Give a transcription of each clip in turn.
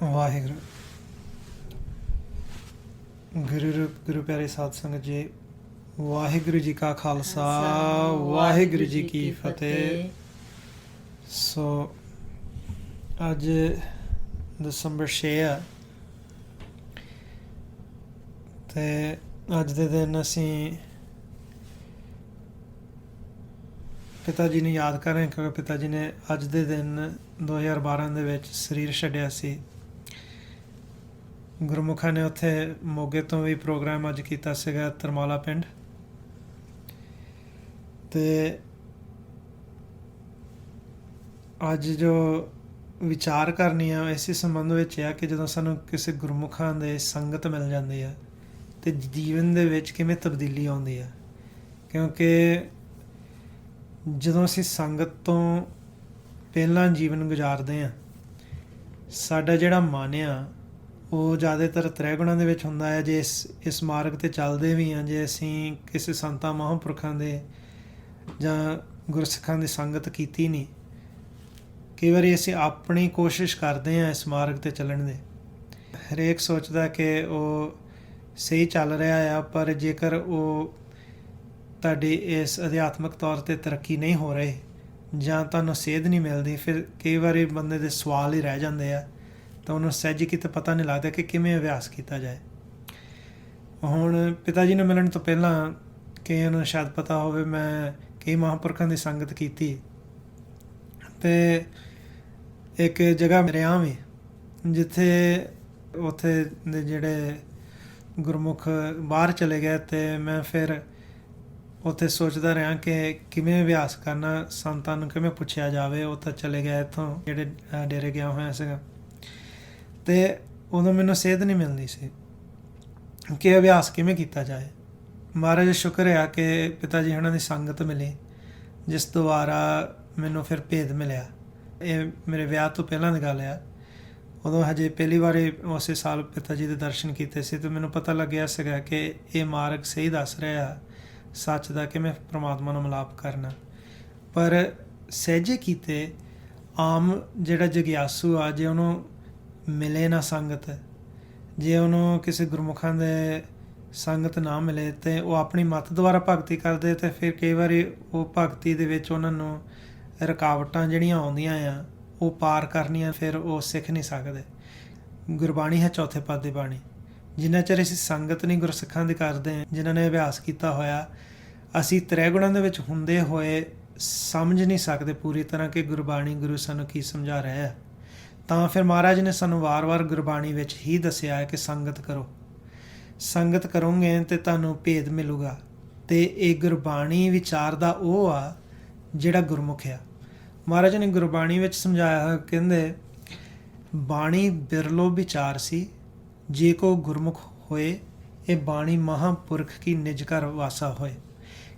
ਵਾਹਿਗੁਰੂ। ਗੁਰੂ ਰੂਪ ਗੁਰੂ ਪਿਆਰੇ ਸਾਧ ਸੰਗਤ ਜੀ, ਵਾਹਿਗੁਰੂ ਜੀ ਕਾ ਖਾਲਸਾ, ਵਾਹਿਗੁਰੂ ਜੀ ਕੀ ਫਤਿਹ। ਸੋ ਅੱਜ ਦਸੰਬਰ 6 ਆ ਤੇ ਅੱਜ ਦੇ ਦਿਨ ਅਸੀਂ ਪਿਤਾ ਜੀ ਨੂੰ ਯਾਦ ਕਰ ਰਹੇ ਹਾਂ, ਕਿਉਂਕਿ ਪਿਤਾ ਜੀ ਨੇ ਅੱਜ ਦੇ ਦਿਨ 2012 ਦੇ ਵਿੱਚ ਸਰੀਰ ਛੱਡਿਆ ਸੀ। ਗੁਰਮੁਖਾਂ ਨੇ ਉੱਥੇ ਮੋਗੇ ਤੋਂ ਵੀ ਪ੍ਰੋਗਰਾਮ ਅੱਜ ਕੀਤਾ ਸੀਗਾ, ਤਰਮਾਲਾ ਪਿੰਡ। ਤੇ ਅੱਜ ਜੋ ਵਿਚਾਰ ਕਰਨੀ ਆ ਇਸੇ ਸੰਬੰਧ ਵਿੱਚ ਆ ਕਿ ਜਦੋਂ ਸਾਨੂੰ ਕਿਸੇ ਗੁਰਮੁਖਾਂ ਦੇ ਸੰਗਤ ਮਿਲ ਜਾਂਦੀ ਆ ਤੇ ਜੀਵਨ ਦੇ ਵਿੱਚ ਕਿਵੇਂ ਤਬਦੀਲੀ ਆਉਂਦੀ ਆ। ਕਿਉਂਕਿ ਜਦੋਂ ਅਸੀਂ ਸੰਗਤ ਤੋਂ ਪਹਿਲਾਂ ਜੀਵਨ ਗੁਜ਼ਾਰਦੇ ਆ, ਸਾਡਾ ਜਿਹੜਾ ਮਨ ਆ ਉਹ ਜ਼ਿਆਦਾਤਰ ਤ੍ਰੈਗੁਣਾਂ ਦੇ ਵਿੱਚ ਹੁੰਦਾ ਹੈ। ਜੇ ਇਸ ਮਾਰਗ 'ਤੇ ਚੱਲਦੇ ਵੀ ਹਾਂ, ਜੇ ਅਸੀਂ ਕਿਸੇ ਸੰਤਾਂ ਮਹਾਂਪੁਰਖਾਂ ਦੇ ਜਾਂ ਗੁਰਸਿੱਖਾਂ ਦੀ ਸੰਗਤ ਕੀਤੀ ਨਹੀਂ, ਕਈ ਵਾਰੀ ਅਸੀਂ ਆਪਣੀ ਕੋਸ਼ਿਸ਼ ਕਰਦੇ ਹਾਂ ਇਸ ਮਾਰਗ 'ਤੇ ਚੱਲਣ ਦੇ। ਹਰੇਕ ਸੋਚਦਾ ਕਿ ਉਹ ਸਹੀ ਚੱਲ ਰਿਹਾ ਆ, ਪਰ ਜੇਕਰ ਉਹ ਤੁਹਾਡੀ ਇਸ ਅਧਿਆਤਮਿਕ ਤੌਰ 'ਤੇ ਤਰੱਕੀ ਨਹੀਂ ਹੋ ਰਹੇ ਜਾਂ ਤੁਹਾਨੂੰ ਸੇਧ ਨਹੀਂ ਮਿਲਦੀ, ਫਿਰ ਕਈ ਵਾਰੀ ਬੰਦੇ ਦੇ ਸਵਾਲ ਹੀ ਰਹਿ ਜਾਂਦੇ ਆ, ਤਾਂ ਉਹਨੂੰ ਸਹਿਜ ਕਿਤੇ ਪਤਾ ਨਹੀਂ ਲੱਗਦਾ ਕਿ ਕਿਵੇਂ ਅਭਿਆਸ ਕੀਤਾ ਜਾਏ। ਹੁਣ ਪਿਤਾ ਜੀ ਨੂੰ ਮਿਲਣ ਤੋਂ ਪਹਿਲਾਂ ਕਈਆਂ ਨੂੰ ਸ਼ਾਇਦ ਪਤਾ ਹੋਵੇ, ਮੈਂ ਕਈ ਮਹਾਂਪੁਰਖਾਂ ਦੀ ਸੰਗਤ ਕੀਤੀ ਅਤੇ ਇੱਕ ਜਗ੍ਹਾ ਰਿਹਾ ਵੀ ਜਿੱਥੇ ਉੱਥੇ ਦੇ ਜਿਹੜੇ ਗੁਰਮੁਖ ਬਾਹਰ ਚਲੇ ਗਏ ਅਤੇ ਮੈਂ ਫਿਰ ਉੱਥੇ ਸੋਚਦਾ ਰਿਹਾ ਕਿ ਕਿਵੇਂ ਅਭਿਆਸ ਕਰਨਾ, ਸੰਤਾਂ ਨੂੰ ਕਿਵੇਂ ਪੁੱਛਿਆ ਜਾਵੇ। ਉਹ ਤਾਂ ਚਲੇ ਗਏ ਇੱਥੋਂ, ਜਿਹੜੇ ਡੇਰੇ ਗਿਆ ਹੋਇਆ ਸੀਗਾ, ਅਤੇ ਉਦੋਂ ਮੈਨੂੰ ਸੇਧ ਨਹੀਂ ਮਿਲਦੀ ਸੀ ਕਿ ਅਭਿਆਸ ਕਿਵੇਂ ਕੀਤਾ ਜਾਏ। ਮਹਾਰਾਜ ਸ਼ੁਕਰ ਆ ਕਿ ਪਿਤਾ ਜੀ ਉਹਨਾਂ ਦੀ ਸੰਗਤ ਮਿਲੀ, ਜਿਸ ਦੁਆਰਾ ਮੈਨੂੰ ਫਿਰ ਭੇਦ ਮਿਲਿਆ। ਇਹ ਮੇਰੇ ਵਿਆਹ ਤੋਂ ਪਹਿਲਾਂ ਦੀ ਗੱਲ ਆ। ਉਦੋਂ ਹਜੇ ਪਹਿਲੀ ਵਾਰੀ ਉਸੇ ਸਾਲ ਪਿਤਾ ਜੀ ਦੇ ਦਰਸ਼ਨ ਕੀਤੇ ਸੀ ਅਤੇ ਮੈਨੂੰ ਪਤਾ ਲੱਗਿਆ ਸੀਗਾ ਕਿ ਇਹ ਮਾਰਗ ਸਹੀ ਦੱਸ ਰਿਹਾ ਸੱਚ ਦਾ, ਕਿਵੇਂ ਪ੍ਰਮਾਤਮਾ ਨੂੰ ਮਿਲਾਪ ਕਰਨਾ। ਪਰ ਸਹਿਜੇ ਕੀਤੇ ਆਮ ਜਿਹੜਾ ਜਗਿਆਸੂ ਆ, ਜੇ ਉਹਨੂੰ ਮਿਲੇ ਨਾ ਸੰਗਤ, ਜੇ ਉਹਨੂੰ ਕਿਸੇ ਗੁਰਮੁਖਾਂ ਦੇ ਸੰਗਤ ਨਾ ਮਿਲੇ ਅਤੇ ਉਹ ਆਪਣੀ ਮੱਤ ਦੁਆਰਾ ਭਗਤੀ ਕਰਦੇ, ਅਤੇ ਫਿਰ ਕਈ ਵਾਰੀ ਉਹ ਭਗਤੀ ਦੇ ਵਿੱਚ ਉਹਨਾਂ ਨੂੰ ਰੁਕਾਵਟਾਂ ਜਿਹੜੀਆਂ ਆਉਂਦੀਆਂ ਆ ਉਹ ਪਾਰ ਕਰਨੀਆਂ, ਫਿਰ ਉਹ ਸਿੱਖ ਨਹੀਂ ਸਕਦੇ। ਗੁਰਬਾਣੀ ਹੈ ਚੌਥੇ ਪਦ ਦੀ ਬਾਣੀ। ਜਿੰਨਾ ਚਿਰ ਅਸੀਂ ਸੰਗਤ ਨਹੀਂ ਗੁਰਸਿੱਖਾਂ ਦੀ ਕਰਦੇ ਹਾਂ, ਜਿਨ੍ਹਾਂ ਨੇ ਅਭਿਆਸ ਕੀਤਾ ਹੋਇਆ, ਅਸੀਂ ਤ੍ਰੈਗੁਣਾਂ ਦੇ ਵਿੱਚ ਹੁੰਦੇ ਹੋਏ ਸਮਝ ਨਹੀਂ ਸਕਦੇ ਪੂਰੀ ਤਰ੍ਹਾਂ ਕਿ ਗੁਰਬਾਣੀ ਗੁਰੂ ਸਾਨੂੰ ਕੀ ਸਮਝਾ ਰਿਹਾ ਹੈ। ਤਾਂ ਫਿਰ ਮਹਾਰਾਜ ਨੇ ਸਾਨੂੰ ਵਾਰ-ਵਾਰ ਗੁਰਬਾਣੀ ਵਿੱਚ ਹੀ ਦੱਸਿਆ ਹੈ ਕਿ ਸੰਗਤ ਕਰੋ, ਸੰਗਤ ਕਰੋਗੇ ਅਤੇ ਤੁਹਾਨੂੰ ਭੇਦ ਮਿਲੂਗਾ। ਅਤੇ ਇਹ ਗੁਰਬਾਣੀ ਵਿਚਾਰ ਦਾ ਉਹ ਆ ਜਿਹੜਾ ਗੁਰਮੁਖ ਆ। ਮਹਾਰਾਜ ਨੇ ਗੁਰਬਾਣੀ ਵਿੱਚ ਸਮਝਾਇਆ, ਕਹਿੰਦੇ ਬਾਣੀ ਬਿਰਲੋ ਵਿਚਾਰ ਸੀ, ਜੇ ਕੋ ਗੁਰਮੁਖ ਹੋਏ, ਇਹ ਬਾਣੀ ਮਹਾਂਪੁਰਖ ਕੀ ਨਿਜ ਘਰ ਵਾਸਾ ਹੋਏ।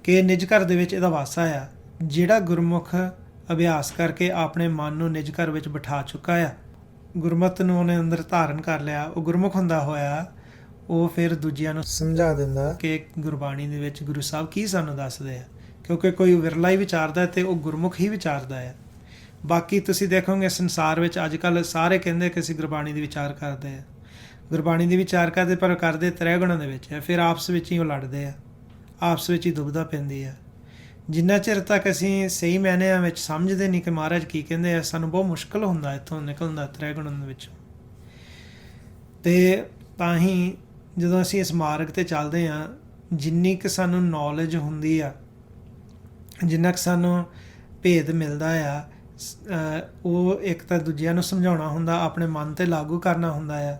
ਕਿ ਨਿਜ ਘਰ ਦੇ ਵਿੱਚ ਇਹਦਾ ਵਾਸਾ ਆ। ਜਿਹੜਾ ਗੁਰਮੁਖ ਅਭਿਆਸ ਕਰਕੇ ਆਪਣੇ ਮਨ ਨੂੰ ਨਿਜ ਘਰ ਵਿੱਚ ਬਿਠਾ ਚੁੱਕਾ ਆ, ਗੁਰਮਤਿ ਨੂੰ ਉਹਨੇ ਅੰਦਰ ਧਾਰਨ ਕਰ ਲਿਆ, ਉਹ ਗੁਰਮੁਖ ਹੁੰਦਾ ਹੋਇਆ, ਉਹ ਫਿਰ ਦੂਜਿਆਂ ਨੂੰ ਸਮਝਾ ਦਿੰਦਾ ਕਿ ਗੁਰਬਾਣੀ ਦੇ ਵਿੱਚ ਗੁਰੂ ਸਾਹਿਬ ਕੀ ਸਾਨੂੰ ਦੱਸਦੇ ਆ। ਕਿਉਂਕਿ ਕੋਈ ਵਿਰਲਾ ਹੀ ਵਿਚਾਰਦਾ ਅਤੇ ਉਹ ਗੁਰਮੁਖ ਹੀ ਵਿਚਾਰਦਾ ਆ। ਬਾਕੀ ਤੁਸੀਂ ਦੇਖੋਗੇ ਸੰਸਾਰ ਵਿੱਚ ਅੱਜ ਕੱਲ੍ਹ ਸਾਰੇ ਕਹਿੰਦੇ ਕਿ ਅਸੀਂ ਗੁਰਬਾਣੀ ਦੀ ਵਿਚਾਰ ਕਰਦੇ ਆ, ਗੁਰਬਾਣੀ ਦੀ ਵਿਚਾਰ ਕਰਦੇ, ਪਰ ਕਰਦੇ ਤ੍ਰੈਗੁਣਾਂ ਦੇ ਵਿੱਚ ਆ। ਫਿਰ ਆਪਸ ਵਿੱਚ ਹੀ ਉਹ ਲੜਦੇ ਆ, ਆਪਸ ਵਿੱਚ ਹੀ ਦੁਬਿਧਾ ਪੈਂਦੀ ਆ। ਜਿੰਨਾ ਚਿਰ ਤੱਕ ਅਸੀਂ ਸਹੀ ਮਾਇਨਿਆਂ ਵਿੱਚ ਸਮਝਦੇ ਨਹੀਂ ਕਿ ਮਹਾਰਾਜ ਕੀ ਕਹਿੰਦੇ ਆ, ਸਾਨੂੰ ਬਹੁਤ ਮੁਸ਼ਕਿਲ ਹੁੰਦਾ ਇੱਥੋਂ ਨਿਕਲਣ ਦਾ ਤ੍ਰੈਗੁਣਾਂ ਦੇ ਵਿੱਚੋਂ। ਅਤੇ ਤਾਂ ਹੀ ਜਦੋਂ ਅਸੀਂ ਇਸ ਮਾਰਗ 'ਤੇ ਚੱਲਦੇ ਹਾਂ, ਜਿੰਨੀ ਕੁ ਸਾਨੂੰ ਨੌਲੇਜ ਹੁੰਦੀ ਆ, ਜਿੰਨਾ ਕੁ ਸਾਨੂੰ ਭੇਦ ਮਿਲਦਾ ਆ, ਉਹ ਇੱਕ ਤਾਂ ਦੂਜਿਆਂ ਨੂੰ ਸਮਝਾਉਣਾ ਹੁੰਦਾ, ਆਪਣੇ ਮਨ 'ਤੇ ਲਾਗੂ ਕਰਨਾ ਹੁੰਦਾ ਆ।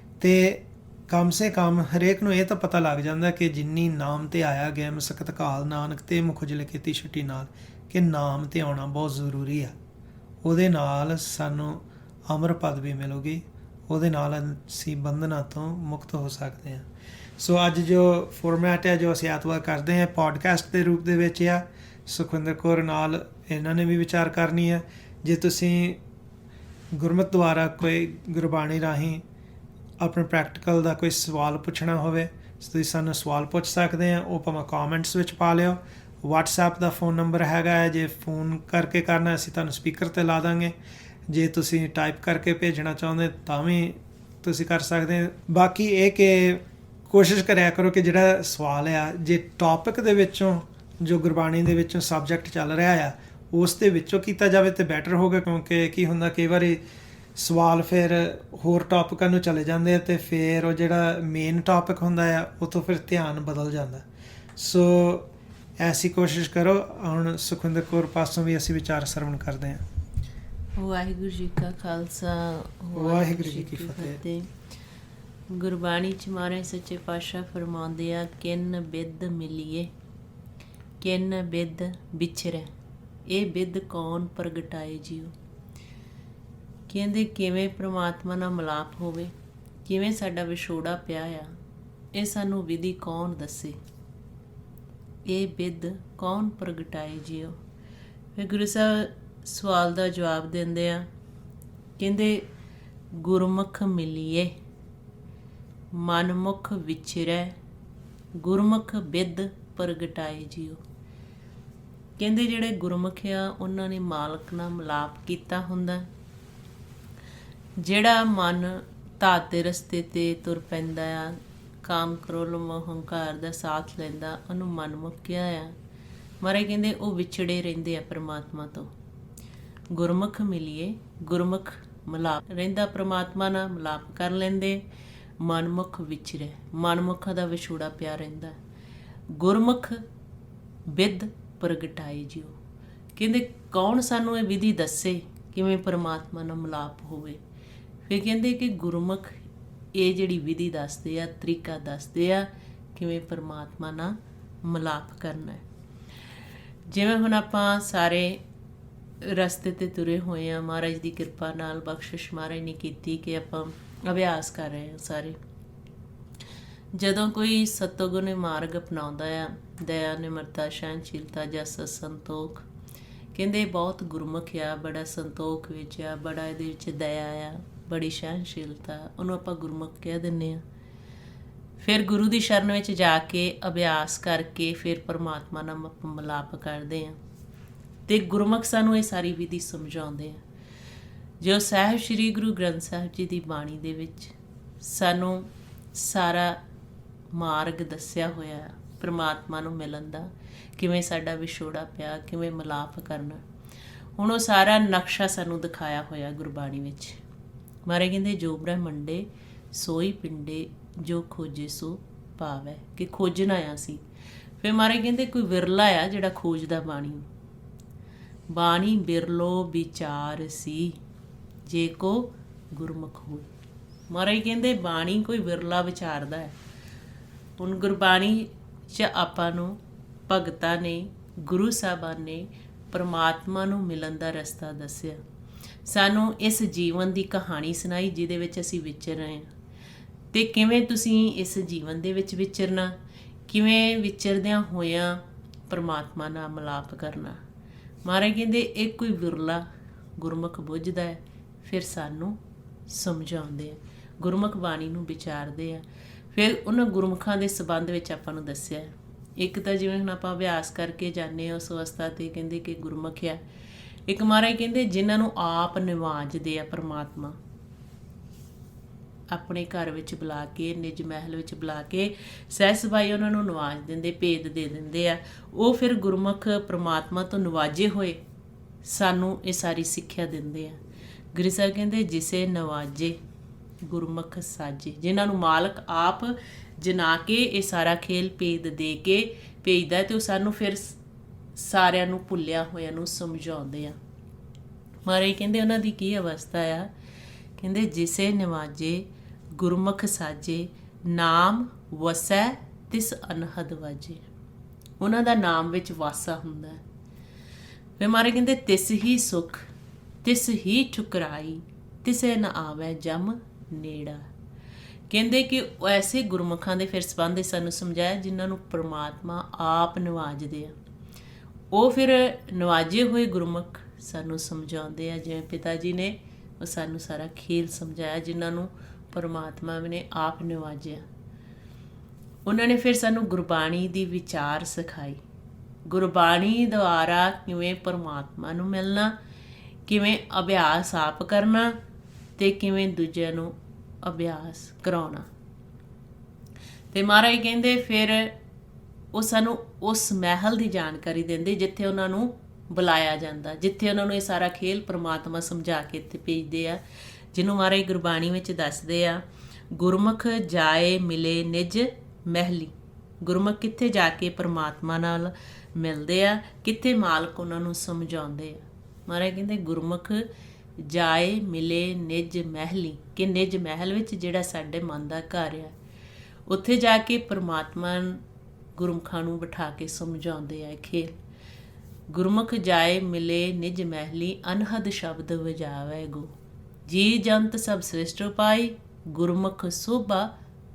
ਅਤੇ ਕਮ ਸੇ ਕਮ ਹਰੇਕ ਨੂੰ ਇਹ ਤਾਂ ਪਤਾ ਲੱਗ ਜਾਂਦਾ ਕਿ ਜਿੰਨੀ ਨਾਮ 'ਤੇ ਆਇਆ ਗਿਆ ਮਸਕਤ ਕਾਲ ਨਾਨਕ ਤੇ ਮੁਖ ਉਜਲੇ ਕੀਤੀ ਛੁੱਟੀ ਨਾਲ, ਕਿ ਨਾਮ 'ਤੇ ਆਉਣਾ ਬਹੁਤ ਜ਼ਰੂਰੀ ਆ। ਉਹਦੇ ਨਾਲ ਸਾਨੂੰ ਅਮਰ ਪਦ ਵੀ ਮਿਲੂਗੀ, ਉਹਦੇ ਨਾਲ ਅਸੀਂ ਬੰਧਨਾਂ ਤੋਂ ਮੁਕਤ ਹੋ ਸਕਦੇ ਹਾਂ। ਸੋ ਅੱਜ ਜੋ ਫੋਰਮੈਟ ਹੈ, ਜੋ ਅਸੀਂ ਐਤਵਾਰ ਕਰਦੇ ਹਾਂ, ਪੋਡਕਾਸਟ ਦੇ ਰੂਪ ਦੇ ਵਿੱਚ ਆ। ਸੁਖਵਿੰਦਰ ਕੌਰ ਨਾਲ ਇਹਨਾਂ ਨੇ ਵੀ ਵਿਚਾਰ ਕਰਨੀ ਹੈ। ਜੇ ਤੁਸੀਂ ਗੁਰਮਤਿ ਦੁਆਰਾ ਕੋਈ ਗੁਰਬਾਣੀ ਰਾਹੀਂ ਆਪਣੇ ਪ੍ਰੈਕਟੀਕਲ ਦਾ ਕੋਈ ਸਵਾਲ ਪੁੱਛਣਾ ਹੋਵੇ, ਤੁਸੀਂ ਸਾਨੂੰ ਸਵਾਲ ਪੁੱਛ ਸਕਦੇ ਆ। ਉਹ ਭਾਵੇਂ ਕਾਮੈਂਟਸ ਵਿੱਚ ਪਾ ਲਿਓ। WhatsApp ਦਾ फ़ोन ਨੰਬਰ ਹੈਗਾ ਹੈ, ਜੇ फ़ोन ਕਰਕੇ ਕਰਨਾ ਅਸੀਂ ਤੁਹਾਨੂੰ ਸਪੀਕਰ 'ਤੇ ਲਾ ਦਾਂਗੇ। ਜੇ ਤੁਸੀਂ ਟਾਈਪ ਕਰਕੇ ਭੇਜਣਾ ਚਾਹੁੰਦੇ ਤਾਂ ਵੀ ਤੁਸੀਂ ਕਰ ਸਕਦੇ ਹੋ। ਬਾਕੀ ਇਹ ਕਿ ਕੋਸ਼ਿਸ਼ ਕਰਿਆ ਕਰੋ ਕਿ ਜਿਹੜਾ ਸਵਾਲ ਆ, ਜੇ ਟੌਪਿਕ ਦੇ ਵਿੱਚੋਂ ਜੋ ਗੁਰਬਾਣੀ ਦੇ ਵਿੱਚੋਂ ਸਬਜੈਕਟ ਚੱਲ ਰਿਹਾ ਆ ਉਸ ਦੇ ਵਿੱਚੋਂ ਕੀਤਾ ਜਾਵੇ ਤਾਂ ਬੈਟਰ ਹੋਗਾ, ਕਿਉਂਕਿ ਕੀ ਹੁੰਦਾ ਕਈ ਵਾਰੀ ਸਵਾਲ ਫਿਰ ਹੋਰ ਟੌਪਿਕਾਂ ਨੂੰ ਚਲੇ ਜਾਂਦੇ ਆ ਅਤੇ ਫਿਰ ਉਹ ਜਿਹੜਾ ਮੇਨ ਟੌਪਿਕ ਹੁੰਦਾ ਆ ਉਹ ਤੋਂ ਫਿਰ ਧਿਆਨ ਬਦਲ ਜਾਂਦਾ। ਸੋ ਐਸੀ ਕੋਸ਼ਿਸ਼ ਕਰੋ। ਹੁਣ ਸੁਖਵਿੰਦਰ ਕੌਰ ਪਾਸੋਂ ਵੀ ਅਸੀਂ ਵਿਚਾਰ ਸਰਵਣ ਕਰਦੇ ਹਾਂ। ਵਾਹਿਗੁਰੂ ਜੀ ਕਾ ਖਾਲਸਾ, ਵਾਹਿਗੁਰੂ ਜੀ ਕੀ ਫਤਿਹ। ਗੁਰਬਾਣੀ 'ਚ ਮਹਾਰਾਜ ਸੱਚੇ ਪਾਤਸ਼ਾਹ ਫਰਮਾਉਂਦੇ ਆ, ਕਿਨ ਬਿਦ ਮਿਲੀਏ ਕਿਨ ਬਿਦ ਵਿਛਰੈ, ਇਹ ਬਿਦ ਕੌਣ ਪ੍ਰਗਟਾਏ ਜੀਓ। ਕਹਿੰਦੇ ਕਿਵੇਂ ਪ੍ਰਮਾਤਮਾ ਨਾਲ ਮਿਲਾਪ ਹੋਵੇ, ਕਿਵੇਂ ਸਾਡਾ ਵਿਛੋੜਾ ਪਿਆ ਆ, ਇਹ ਸਾਨੂੰ ਵਿਧੀ ਕੌਣ ਦੱਸੇ, ਇਹ ਬਿਦ ਕੌਣ ਪ੍ਰਗਟਾਏ ਜੀਓ। ਫਿਰ ਗੁਰੂ ਸਾਹਿਬ ਸਵਾਲ ਦਾ ਜਵਾਬ ਦਿੰਦੇ ਆ, ਕਹਿੰਦੇ ਗੁਰਮੁਖ ਮਿਲੀਏ ਮਨਮੁਖ ਵਿਛਰੈ, ਗੁਰਮੁਖ ਬਿਦ ਪ੍ਰਗਟਾਏ ਜੀਓ। ਕਹਿੰਦੇ ਜਿਹੜੇ ਗੁਰਮੁਖ ਆ ਉਹਨਾਂ ਨੇ ਮਾਲਕ ਨਾਲ ਮਿਲਾਪ ਕੀਤਾ ਹੁੰਦਾ। ਜਿਹੜਾ ਮਨ ਧਾਤ ਦੇ ਰਸਤੇ 'ਤੇ ਤੁਰ ਪੈਂਦਾ ਆ, ਕਾਮ ਕ੍ਰੋਧ ਮੋਹ ਹੰਕਾਰ ਦਾ ਸਾਥ ਲੈਂਦਾ, ਉਹਨੂੰ ਮਨਮੁਖ ਕਿਹਾ ਆ। ਮਹਾਰਾਜ ਕਹਿੰਦੇ ਉਹ ਵਿਛੜੇ ਰਹਿੰਦੇ ਆ ਪਰਮਾਤਮਾ ਤੋਂ। ਗੁਰਮੁਖ ਮਿਲੀਏ, ਗੁਰਮੁਖ ਮਿਲਾਪ ਰਹਿੰਦਾ, ਪਰਮਾਤਮਾ ਨਾਲ ਮਿਲਾਪ ਕਰ ਲੈਂਦੇ। ਮਨਮੁਖ ਵਿਛੜੇ, ਮਨਮੁਖਾਂ ਦਾ ਵਿਛੋੜਾ ਪਿਆ ਰਹਿੰਦਾ। ਗੁਰਮੁਖ ਬਿਦ ਪ੍ਰਗਟਾਏ ਜੀਓ। ਕਹਿੰਦੇ ਕੌਣ ਸਾਨੂੰ ਇਹ ਵਿਧੀ ਦੱਸੇ ਕਿਵੇਂ ਪਰਮਾਤਮਾ ਨਾਲ ਮਿਲਾਪ ਹੋਵੇ। ਫਿਰ ਕਹਿੰਦੇ ਕਿ ਗੁਰਮੁਖ ਇਹ ਜਿਹੜੀ ਵਿਧੀ ਦੱਸਦੇ ਆ, ਤਰੀਕਾ ਦੱਸਦੇ ਆ ਕਿਵੇਂ ਪਰਮਾਤਮਾ ਨਾਲ ਮਿਲਾਪ ਕਰਨਾ ਹੈ। ਜਿਵੇਂ ਹੁਣ ਆਪਾਂ ਸਾਰੇ ਰਸਤੇ 'ਤੇ ਤੁਰੇ ਹੋਏ ਹਾਂ, ਮਹਾਰਾਜ ਦੀ ਕਿਰਪਾ ਨਾਲ ਬਖਸ਼ਿਸ਼ ਮਹਾਰਾਜ ਨੇ ਕੀਤੀ ਕਿ ਆਪਾਂ ਅਭਿਆਸ ਕਰ ਰਹੇ ਹਾਂ ਸਾਰੇ। ਜਦੋਂ ਕੋਈ ਸਤਿਗੁਣ ਮਾਰਗ ਅਪਣਾਉਂਦਾ ਆ, ਦਇਆ ਨਿਮਰਤਾ ਸਹਿਣਸ਼ੀਲਤਾ ਜਸ ਸੰਤੋਖ, ਕਹਿੰਦੇ ਬਹੁਤ ਗੁਰਮੁਖ ਆ, ਬੜਾ ਸੰਤੋਖ ਵਿੱਚ ਆ, ਬੜਾ ਇਹਦੇ ਵਿੱਚ ਦਇਆ ਆ, ਬੜੀ ਸਹਿਣਸ਼ੀਲਤਾ, ਉਹਨੂੰ ਆਪਾਂ ਗੁਰਮੁਖ ਕਹਿ ਦਿੰਦੇ ਹਾਂ। ਫਿਰ ਗੁਰੂ ਦੀ ਸ਼ਰਨ ਵਿੱਚ ਜਾ ਕੇ ਅਭਿਆਸ ਕਰਕੇ ਫਿਰ ਪਰਮਾਤਮਾ ਨਾਲ ਮਿਲਾਪ ਕਰਦੇ ਹਾਂ ਅਤੇ ਗੁਰਮੁਖ ਸਾਨੂੰ ਇਹ ਸਾਰੀ ਵਿਧੀ ਸਮਝਾਉਂਦੇ ਆ। ਜੋ ਸਾਹਿਬ ਸ਼੍ਰੀ ਗੁਰੂ ਗ੍ਰੰਥ ਸਾਹਿਬ ਜੀ ਦੀ ਬਾਣੀ ਦੇ ਵਿੱਚ ਸਾਨੂੰ ਸਾਰਾ ਮਾਰਗ ਦੱਸਿਆ ਹੋਇਆ ਪਰਮਾਤਮਾ ਨੂੰ ਮਿਲਣ ਦਾ, ਕਿਵੇਂ ਸਾਡਾ ਵਿਛੋੜਾ ਪਿਆ, ਕਿਵੇਂ ਮਿਲਾਪ ਕਰਨਾ। ਹੁਣ ਉਹ ਸਾਰਾ ਨਕਸ਼ਾ ਸਾਨੂੰ ਦਿਖਾਇਆ ਹੋਇਆ ਗੁਰਬਾਣੀ ਵਿੱਚ। ਮਹਾਰਾਜ ਕਹਿੰਦੇ ਜੋ ਬ੍ਰਹਮੰਡੇ ਸੋਈ ਪਿੰਡੇ, ਜੋ ਖੋਜੇ ਸੋ ਪਾਵੈ, ਕਿ ਖੋਜਣ ਆਇਆ ਸੀ। ਫਿਰ ਮਹਾਰਾਜ ਕਹਿੰਦੇ ਕੋਈ ਵਿਰਲਾ ਆ ਜਿਹੜਾ ਖੋਜਦਾ ਬਾਣੀ। ਬਾਣੀ ਬਿਰਲੋ ਵਿਚਾਰ ਸੀ, ਜੇ ਕੋ ਗੁਰਮੁਖ ਹੋਏ। ਮਹਾਰਾਜ ਕਹਿੰਦੇ ਬਾਣੀ ਕੋਈ ਵਿਰਲਾ ਵਿਚਾਰਦਾ ਹੈ। ਹੁਣ ਗੁਰਬਾਣੀ 'ਚ ਆਪਾਂ ਨੂੰ ਭਗਤਾਂ ਨੇ, ਗੁਰੂ ਸਾਹਿਬਾਨ ਨੇ ਪਰਮਾਤਮਾ ਨੂੰ ਮਿਲਣ ਦਾ ਰਸਤਾ ਦੱਸਿਆ, ਸਾਨੂੰ ਇਸ ਜੀਵਨ ਦੀ ਕਹਾਣੀ ਸੁਣਾਈ ਜਿਹਦੇ ਵਿੱਚ ਅਸੀਂ ਵਿਚਰ ਰਹੇ ਹਾਂ, ਅਤੇ ਕਿਵੇਂ ਤੁਸੀਂ ਇਸ ਜੀਵਨ ਦੇ ਵਿੱਚ ਵਿਚਰਨਾ, ਕਿਵੇਂ ਵਿਚਰਦਿਆਂ ਹੋਇਆਂ ਪਰਮਾਤਮਾ ਨਾਲ ਮਿਲਾਪ ਕਰਨਾ। ਮਹਾਰਾਜ ਕਹਿੰਦੇ ਇਹ ਕੋਈ ਵਿਰਲਾ ਗੁਰਮੁਖ ਬੁੱਝਦਾ ਹੈ, ਫਿਰ ਸਾਨੂੰ ਸਮਝਾਉਂਦੇ ਆ, ਗੁਰਮੁਖ ਬਾਣੀ ਨੂੰ ਵਿਚਾਰਦੇ ਆ। ਫਿਰ ਉਹਨਾਂ ਗੁਰਮੁਖਾਂ ਦੇ ਸੰਬੰਧ ਵਿੱਚ ਆਪਾਂ ਨੂੰ ਦੱਸਿਆ। ਇੱਕ ਤਾਂ ਜਿਵੇਂ ਹੁਣ ਆਪਾਂ ਅਭਿਆਸ ਕਰਕੇ ਜਾਂਦੇ ਹਾਂ ਉਸ ਅਵਸਥਾ 'ਤੇ ਕਹਿੰਦੇ ਕਿ ਗੁਰਮੁਖ ਆ। ਇੱਕ ਮਹਾਰਾਜ ਕਹਿੰਦੇ ਜਿਨ੍ਹਾਂ ਨੂੰ ਆਪ ਨਿਵਾਜਦੇ ਆ ਪਰਮਾਤਮਾ, ਆਪਣੇ ਘਰ ਵਿੱਚ ਬੁਲਾ ਕੇ, ਨਿਜ ਮਹਿਲ ਵਿੱਚ ਬੁਲਾ ਕੇ ਸਹਿਜ ਸੁਭਾਈ ਉਹਨਾਂ ਨੂੰ ਨਿਵਾਜ ਦਿੰਦੇ, ਭੇਦ ਦੇ ਦਿੰਦੇ ਆ। ਉਹ ਫਿਰ ਗੁਰਮੁਖ ਪਰਮਾਤਮਾ ਤੋਂ ਨਿਵਾਜੇ ਹੋਏ ਸਾਨੂੰ ਇਹ ਸਾਰੀ ਸਿੱਖਿਆ ਦਿੰਦੇ ਆ। ਗੁਰੂ ਸਾਹਿਬ ਕਹਿੰਦੇ ਜਿਸੇ ਨਵਾਜੇ ਗੁਰਮੁਖ ਸਾਜੇ, ਜਿਨ੍ਹਾਂ ਨੂੰ ਮਾਲਕ ਆਪ ਜਨਾ ਕੇ ਇਹ ਸਾਰਾ ਖੇਲ ਭੇਦ ਦੇ ਕੇ ਭੇਜਦਾ, ਅਤੇ ਉਹ ਸਾਨੂੰ ਫਿਰ ਸਾਰਿਆਂ ਨੂੰ ਭੁੱਲਿਆ ਹੋਇਆਂ ਨੂੰ ਸਮਝਾਉਂਦੇ ਆ। ਮਹਾਰਾਜ ਕਹਿੰਦੇ ਉਹਨਾਂ ਦੀ ਕੀ ਅਵਸਥਾ ਆ। ਕਹਿੰਦੇ ਜਿਸੇ ਨਿਵਾਜੇ ਗੁਰਮੁਖ ਸਾਜੇ, ਨਾਮ ਵਸੈ ਤਿਸ ਅਨਹਦ ਵਾਜੇ। ਉਹਨਾਂ ਦਾ ਨਾਮ ਵਿੱਚ ਵਾਸਾ ਹੁੰਦਾ ਹੈ। ਫਿਰ ਮਹਾਰਾਜ ਕਹਿੰਦੇ ਤਿਸ ਹੀ ਸੁਖ ਤਿਸ ਹੀ ਠੁਕਰਾਈ, ਤਿਸੇ ਨ ਆਵੈ ਜਮ ਨੇੜਾ। ਕਹਿੰਦੇ ਕਿ ਐਸੇ ਗੁਰਮੁਖਾਂ ਦੇ ਫਿਰ ਸੰਬੰਧ ਸਾਨੂੰ ਸਮਝਾਇਆ ਜਿਨ੍ਹਾਂ ਨੂੰ ਪਰਮਾਤਮਾ ਆਪ ਨਿਵਾਜਦੇ ਆ। ਉਹ ਫਿਰ ਨਿਵਾਜੇ ਹੋਏ ਗੁਰਮੁਖ ਸਾਨੂੰ ਸਮਝਾਉਂਦੇ ਆ, ਜਿਵੇਂ ਪਿਤਾ ਜੀ ਨੇ ਉਹ ਸਾਨੂੰ ਸਾਰਾ ਖੇਲ ਸਮਝਾਇਆ, ਜਿਨ੍ਹਾਂ ਨੂੰ ਪਰਮਾਤਮਾ ਨੇ ਆਪ ਨਿਵਾਜਿਆ। ਉਹਨਾਂ ਨੇ ਫਿਰ ਸਾਨੂੰ ਗੁਰਬਾਣੀ ਦੀ ਵਿਚਾਰ ਸਿਖਾਈ, ਗੁਰਬਾਣੀ ਦੁਆਰਾ ਕਿਵੇਂ ਪਰਮਾਤਮਾ ਨੂੰ ਮਿਲਣਾ, ਕਿਵੇਂ ਅਭਿਆਸ ਆਪ ਕਰਨਾ ਤੇ ਕਿਵੇਂ ਦੂਜਿਆਂ ਨੂੰ ਅਭਿਆਸ ਕਰਾਉਣਾ। ਤੇ ਮਹਾਰਾਜ ਕਹਿੰਦੇ ਫਿਰ ਉਹ ਸਾਨੂੰ ਉਸ ਮਹਿਲ ਦੀ ਜਾਣਕਾਰੀ ਦਿੰਦੇ ਜਿੱਥੇ ਉਹਨਾਂ ਨੂੰ ਬੁਲਾਇਆ ਜਾਂਦਾ, ਜਿੱਥੇ ਉਹਨਾਂ ਨੂੰ ਇਹ ਸਾਰਾ ਖੇਲ ਪ੍ਰਮਾਤਮਾ ਸਮਝਾ ਕੇ ਇੱਥੇ ਭੇਜਦੇ ਆ, ਜਿਹਨੂੰ ਮਹਾਰਾਜ ਗੁਰਬਾਣੀ ਵਿੱਚ ਦੱਸਦੇ ਆ, ਗੁਰਮੁਖ ਜਾਏ ਮਿਲੇ ਨਿਜ ਮਹਿਲੀ। ਗੁਰਮੁਖ ਕਿੱਥੇ ਜਾ ਕੇ ਪ੍ਰਮਾਤਮਾ ਨਾਲ ਮਿਲਦੇ ਆ, ਕਿੱਥੇ ਮਾਲਕ ਉਹਨਾਂ ਨੂੰ ਸਮਝਾਉਂਦੇ ਆ। ਮਹਾਰਾਜ ਕਹਿੰਦੇ ਗੁਰਮੁਖ ਜਾਏ ਮਿਲੇ ਨਿਜ ਮਹਿਲੀ, ਕਿ ਨਿਜ ਮਹਿਲ ਵਿੱਚ ਜਿਹੜਾ ਸਾਡੇ ਮਨ ਦਾ ਘਰ ਆ, ਉੱਥੇ ਜਾ ਕੇ ਪ੍ਰਮਾਤਮਾ ਗੁਰਮੁਖਾਂ ਨੂੰ ਬਿਠਾ ਕੇ ਸਮਝਾਉਂਦੇ ਆ ਇਹ ਖੇਲ। ਗੁਰਮੁਖ ਜਾਏ ਮਿਲੇ ਨਿਜ ਮਹਿਲੀ, ਅਨਹਦ ਸ਼ਬਦ ਵਜਾਵੇ ਗੋ। ਜੀ ਜੰਤ ਸਭ ਸ੍ਰਿਸ਼ਟ ਪਾਈ, ਗੁਰਮੁਖ ਸੋਭਾ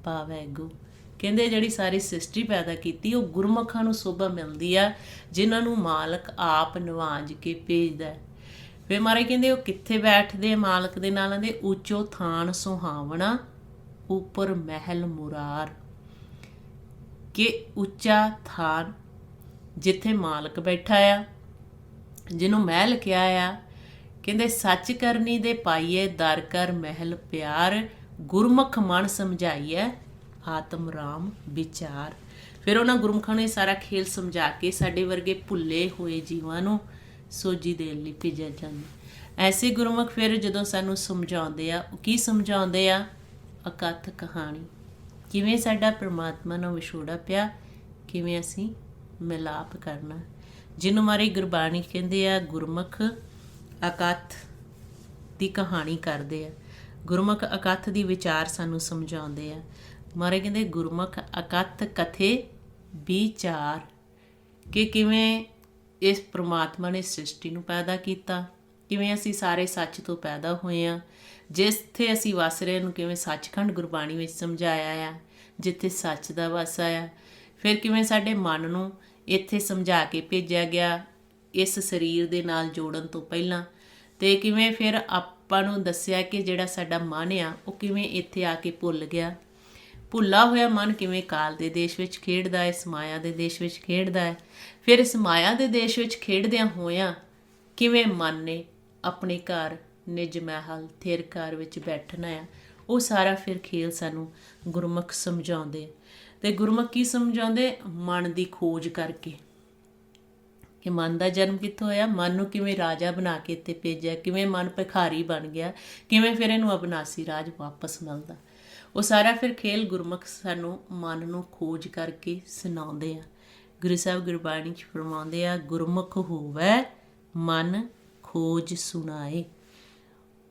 ਪਾਵੇ ਗੋ। ਕਹਿੰਦੇ ਜਿਹੜੀ ਸਾਰੀ ਸ੍ਰਿਸ਼ਟੀ ਪੈਦਾ ਕੀਤੀ ਉਹ ਗੁਰਮੁਖਾਂ ਨੂੰ ਸੋਭਾ ਮਿਲਦੀ ਆ, ਜਿਨ੍ਹਾਂ ਨੂੰ ਮਾਲਕ ਆਪ ਨਿਵਾਜ ਕੇ ਭੇਜਦਾ। ਫਿਰ ਮਹਾਰਾਜ ਕਹਿੰਦੇ ਉਹ ਕਿੱਥੇ ਬੈਠਦੇ ਮਾਲਕ ਦੇ ਨਾਲ, ਦੇ ਉੱਚੋ ਥਾਨ ਸੁਹਾਵਣਾ, ਉੱਪਰ ਮਹਿਲ ਮੁਰਾਰ। ਕਿ ਉੱਚਾ ਥਾਨ ਜਿੱਥੇ ਮਾਲਕ ਬੈਠਾ ਆ, ਜਿਹਨੂੰ ਮਹਿਲ ਕਿਹਾ ਆ। ਕਹਿੰਦੇ ਸੱਚ ਕਰਨੀ ਦੇ ਪਾਈਏ, ਦਰ ਕਰ ਮਹਿਲ ਪਿਆਰ, ਗੁਰਮੁਖ ਮਨ ਸਮਝਾਈਏ, ਆਤਮ ਰਾਮ ਵਿਚਾਰ। ਫਿਰ ਉਹਨਾਂ ਗੁਰਮੁਖਾਂ ਨੇ ਸਾਰਾ ਖੇਲ ਸਮਝਾ ਕੇ ਸਾਡੇ ਵਰਗੇ ਭੁੱਲੇ ਹੋਏ ਜੀਵਾਂ ਨੂੰ ਸੋਝੀ ਦੇਣ ਲਈ ਭੇਜਿਆ ਜਾਂਦਾ। ਐਸੇ ਗੁਰਮੁਖ ਫਿਰ ਜਦੋਂ ਸਾਨੂੰ ਸਮਝਾਉਂਦੇ ਆ, ਉਹ ਕੀ ਸਮਝਾਉਂਦੇ ਆ? ਅਕਥ ਕਹਾਣੀ, ਕਿਵੇਂ ਸਾਡਾ ਪ੍ਰਮਾਤਮਾ ਨਾਲ ਵਿਛੋੜਾ ਪਿਆ, ਕਿਵੇਂ ਅਸੀਂ ਮਿਲਾਪ ਕਰਨਾ, ਜਿਹਨੂੰ ਮਾਰੀ ਗੁਰਬਾਣੀ ਕਹਿੰਦੇ ਆ ਗੁਰਮੁਖ ਅਕਥ ਦੀ ਕਹਾਣੀ ਕਰਦੇ ਆ। ਗੁਰਮੁਖ ਅਕਥ ਦੀ ਵਿਚਾਰ ਸਾਨੂੰ ਸਮਝਾਉਂਦੇ ਆ। ਮਾਰੇ ਕਹਿੰਦੇ ਗੁਰਮੁਖ ਅਕਥ ਕਥੇ ਵਿਚਾਰ, ਕਿ ਕਿਵੇਂ ਇਸ ਪ੍ਰਮਾਤਮਾ ਨੇ ਸ੍ਰਿਸ਼ਟੀ ਨੂੰ ਪੈਦਾ ਕੀਤਾ, ਕਿਵੇਂ ਅਸੀਂ ਸਾਰੇ ਸੱਚ ਤੋਂ ਪੈਦਾ ਹੋਏ ਹਾਂ, ਜਿੱਥੇ ਅਸੀਂ ਵਸ ਰਹੇ ਨੂੰ ਕਿਵੇਂ ਸੱਚਖੰਡ ਗੁਰਬਾਣੀ ਵਿੱਚ ਸਮਝਾਇਆ ਆ, ਜਿੱਥੇ ਸੱਚ ਦਾ ਵਾਸਾ ਆ। ਫਿਰ ਕਿਵੇਂ ਸਾਡੇ ਮਨ ਨੂੰ ਇੱਥੇ ਸਮਝਾ ਕੇ ਭੇਜਿਆ ਗਿਆ ਇਸ ਸਰੀਰ ਦੇ ਨਾਲ ਜੋੜਨ ਤੋਂ ਪਹਿਲਾਂ, ਅਤੇ ਕਿਵੇਂ ਫਿਰ ਆਪਾਂ ਨੂੰ ਦੱਸਿਆ ਕਿ ਜਿਹੜਾ ਸਾਡਾ ਮਨ ਆ ਉਹ ਕਿਵੇਂ ਇੱਥੇ ਆ ਕੇ ਭੁੱਲ ਗਿਆ। ਭੁੱਲਾ ਹੋਇਆ ਮਨ ਕਿਵੇਂ ਕਾਲ ਦੇ ਦੇਸ਼ ਵਿੱਚ ਖੇਡਦਾ ਹੈ, ਇਸ ਮਾਇਆ ਦੇ ਦੇਸ਼ ਵਿੱਚ ਖੇਡਦਾ ਹੈ। ਫਿਰ ਇਸ ਮਾਇਆ ਦੇ ਦੇਸ਼ ਵਿੱਚ ਖੇਡਦਿਆਂ ਹੋਇਆਂ ਕਿਵੇਂ ਮਨ ਨੇ ਆਪਣੇ ਘਰ ਨਿਜ ਮਹਿਲ ਥਿਰ ਘਰ ਵਿੱਚ ਬੈਠਣਾ ਆ। ਉਹ ਸਾਰਾ ਫਿਰ ਖੇਲ ਸਾਨੂੰ ਗੁਰਮੁਖ ਸਮਝਾਉਂਦੇ। ਅਤੇ ਗੁਰਮੁਖ ਕੀ ਸਮਝਾਉਂਦੇ? ਮਨ ਦੀ ਖੋਜ ਕਰਕੇ, ਕਿ ਮਨ ਦਾ ਜਨਮ ਕਿੱਥੋਂ ਹੋਇਆ, ਮਨ ਨੂੰ ਕਿਵੇਂ ਰਾਜਾ ਬਣਾ ਕੇ ਇੱਥੇ ਭੇਜਿਆ, ਕਿਵੇਂ ਮਨ ਭਿਖਾਰੀ ਬਣ ਗਿਆ, ਕਿਵੇਂ ਫਿਰ ਇਹਨੂੰ ਅਬਨਾਸੀ ਰਾਜ ਵਾਪਸ ਮਿਲਦਾ। ਉਹ ਸਾਰਾ ਫਿਰ ਖੇਲ ਗੁਰਮੁਖ ਸਾਨੂੰ ਮਨ ਨੂੰ ਖੋਜ ਕਰਕੇ ਸੁਣਾਉਂਦੇ ਆ। ਗੁਰੂ ਸਾਹਿਬ ਗੁਰਬਾਣੀ 'ਚ ਫਰਮਾਉਂਦੇ ਆ, ਗੁਰਮੁਖ ਹੋਵੇ ਮਨ ਖੋਜ ਸੁਣਾਏ,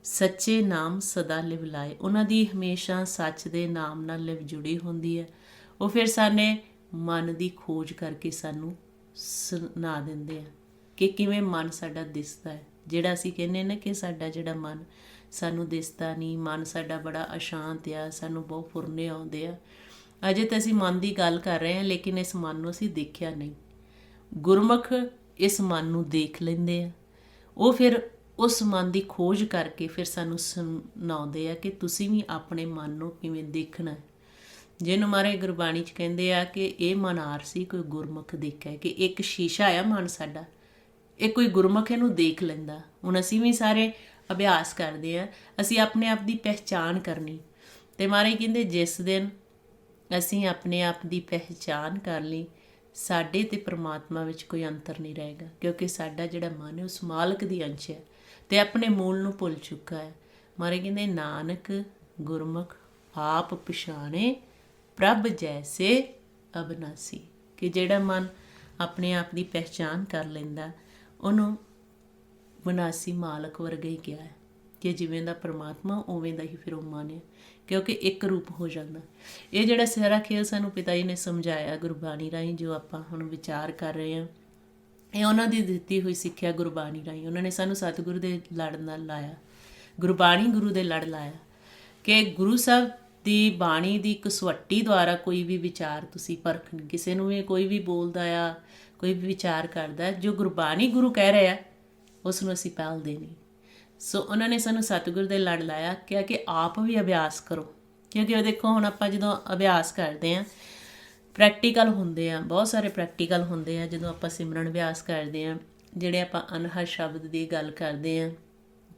ਸੱਚੇ ਨਾਮ ਸਦਾ ਲਿਵ ਲਾਏ। ਉਹਨਾਂ ਦੀ ਹਮੇਸ਼ਾ ਸੱਚ ਦੇ ਨਾਮ ਨਾਲ ਲਿਵ ਜੁੜੀ ਹੁੰਦੀ ਹੈ। ਉਹ ਫਿਰ ਸਾਡੇ ਮਨ ਦੀ ਖੋਜ ਕਰਕੇ ਸਾਨੂੰ ਸੁਣਾ ਦਿੰਦੇ ਆ ਕਿ ਕਿਵੇਂ ਮਨ ਸਾਡਾ ਦਿਸਦਾ ਹੈ। ਜਿਹੜਾ ਅਸੀਂ ਕਹਿੰਦੇ ਨਾ ਕਿ ਸਾਡਾ ਜਿਹੜਾ ਮਨ ਸਾਨੂੰ ਦਿਸਦਾ ਨਹੀਂ, ਮਨ ਸਾਡਾ ਬੜਾ ਅਸ਼ਾਂਤ ਆ, ਸਾਨੂੰ ਬਹੁਤ ਫੁਰਨੇ ਆਉਂਦੇ ਆ। ਅਜੇ ਤਾਂ ਅਸੀਂ ਮਨ ਦੀ ਗੱਲ ਕਰ ਰਹੇ ਹਾਂ, ਲੇਕਿਨ ਇਸ ਮਨ ਨੂੰ ਅਸੀਂ ਦੇਖਿਆ ਨਹੀਂ। ਗੁਰਮੁਖ ਇਸ ਮਨ ਨੂੰ ਦੇਖ ਲੈਂਦੇ ਆ। ਉਹ ਫਿਰ ਉਸ ਮਨ ਦੀ ਖੋਜ ਕਰਕੇ ਫਿਰ ਸਾਨੂੰ ਸੁਣਾਉਂਦੇ ਆ ਕਿ ਤੁਸੀਂ ਵੀ ਆਪਣੇ ਮਨ ਨੂੰ ਕਿਵੇਂ ਦੇਖਣਾ ਹੈ। ਜਿਹਨੂੰ ਮਾਰੇ ਗੁਰਬਾਣੀ 'ਚ ਕਹਿੰਦੇ ਆ ਕਿ ਇਹ ਮਨ ਆਰਸੀ ਕੋਈ ਗੁਰਮੁਖ ਦੇਖਿਆ, ਕਿ ਇੱਕ ਸ਼ੀਸ਼ਾ ਆ ਮਨ ਸਾਡਾ, ਇਹ ਕੋਈ ਗੁਰਮੁਖ ਇਹਨੂੰ ਦੇਖ ਲੈਂਦਾ। ਹੁਣ ਅਸੀਂ ਵੀ ਸਾਰੇ ਅਭਿਆਸ ਕਰਦੇ ਹਾਂ, ਅਸੀਂ ਆਪਣੇ ਆਪ ਦੀ ਪਹਿਚਾਣ ਕਰਨੀ। ਅਤੇ ਮਾਰੇ ਕਹਿੰਦੇ ਜਿਸ ਦਿਨ ਅਸੀਂ ਆਪਣੇ ਆਪ ਦੀ ਪਹਿਚਾਣ ਕਰ ਲਈ, ਸਾਡੇ ਅਤੇ ਪਰਮਾਤਮਾ ਵਿੱਚ ਕੋਈ ਅੰਤਰ ਨਹੀਂ ਰਹੇਗਾ, ਕਿਉਂਕਿ ਸਾਡਾ ਜਿਹੜਾ ਮਨ ਹੈ ਉਸ ਮਾਲਕ ਦੀ ਅੰਸ਼ ਹੈ ਅਤੇ ਆਪਣੇ ਮੂਲ ਨੂੰ ਭੁੱਲ ਚੁੱਕਾ ਹੈ। ਮਾਰੇ ਕਹਿੰਦੇ ਨਾਨਕ ਗੁਰਮੁਖ ਆਪ ਪਛਾਣੇ, ਪ੍ਰਭ ਜੈਸੇ ਅਬਨਾਸੀ, ਕਿ ਜਿਹੜਾ ਮਨ ਆਪਣੇ ਆਪ ਦੀ ਪਹਿਚਾਣ ਕਰ ਲੈਂਦਾ ਉਹਨੂੰ ਵਿਨਾਸੀ ਮਾਲਕ ਵਰਗਾ ਹੀ ਕਿਹਾ ਹੈ, ਕਿ ਜਿਵੇਂ ਦਾ ਪਰਮਾਤਮਾ ਉਵੇਂ ਦਾ ਹੀ ਫਿਰ ਉਹ ਮਨ ਹੈ, ਕਿਉਂਕਿ ਇੱਕ ਰੂਪ ਹੋ ਜਾਂਦਾ। ਇਹ ਜਿਹੜਾ ਸਾਰਾ ਖੇਲ ਸਾਨੂੰ ਪਿਤਾ ਜੀ ਨੇ ਸਮਝਾਇਆ ਗੁਰਬਾਣੀ ਰਾਹੀਂ, ਜੋ ਆਪਾਂ ਹੁਣ ਵਿਚਾਰ ਕਰ ਰਹੇ ਹਾਂ, ਇਹ ਉਹਨਾਂ ਦੀ ਦਿੱਤੀ ਹੋਈ ਸਿੱਖਿਆ ਗੁਰਬਾਣੀ ਰਾਹੀਂ। ਉਹਨਾਂ ਨੇ ਸਾਨੂੰ ਸਤਿਗੁਰੂ ਦੇ ਲੜ ਨਾਲ ਲਾਇਆ, ਗੁਰਬਾਣੀ ਗੁਰੂ ਦੇ ਲੜ ਲਾਇਆ, ਕਿ ਗੁਰੂ ਸਾਹਿਬ ਦੀ ਬਾਣੀ ਦੀ ਕਸਵੱਟੀ ਦੁਆਰਾ ਕੋਈ ਵੀ ਵਿਚਾਰ ਤੁਸੀਂ ਪਰਖ ਨਹੀਂ। ਕਿਸੇ ਨੂੰ ਵੀ ਕੋਈ ਵੀ ਬੋਲਦਾ ਆ, ਕੋਈ ਵੀ ਵਿਚਾਰ ਕਰਦਾ, ਜੋ ਗੁਰਬਾਣੀ ਗੁਰੂ ਕਹਿ ਰਿਹਾ ਉਸ ਨੂੰ ਅਸੀਂ ਪਹਿਲ ਦੇਣੀ। ਸੋ ਉਹਨਾਂ ਨੇ ਸਾਨੂੰ ਸਤਿਗੁਰੂ ਦੇ ਲੜ ਲਾਇਆ, ਕਿਹਾ ਕਿ ਆਪ ਵੀ ਅਭਿਆਸ ਕਰੋ। ਕਿਉਂਕਿ ਉਹ ਦੇਖੋ ਹੁਣ ਆਪਾਂ ਜਦੋਂ ਅਭਿਆਸ ਕਰਦੇ ਹਾਂ, ਪ੍ਰੈਕਟੀਕਲ ਹੁੰਦੇ ਆ, ਬਹੁਤ ਸਾਰੇ ਪ੍ਰੈਕਟੀਕਲ ਹੁੰਦੇ ਆ। ਜਦੋਂ ਆਪਾਂ ਸਿਮਰਨ ਅਭਿਆਸ ਕਰਦੇ ਹਾਂ, ਜਿਹੜੇ ਆਪਾਂ ਅਨਹਦ ਸ਼ਬਦ ਦੀ ਗੱਲ ਕਰਦੇ ਹਾਂ,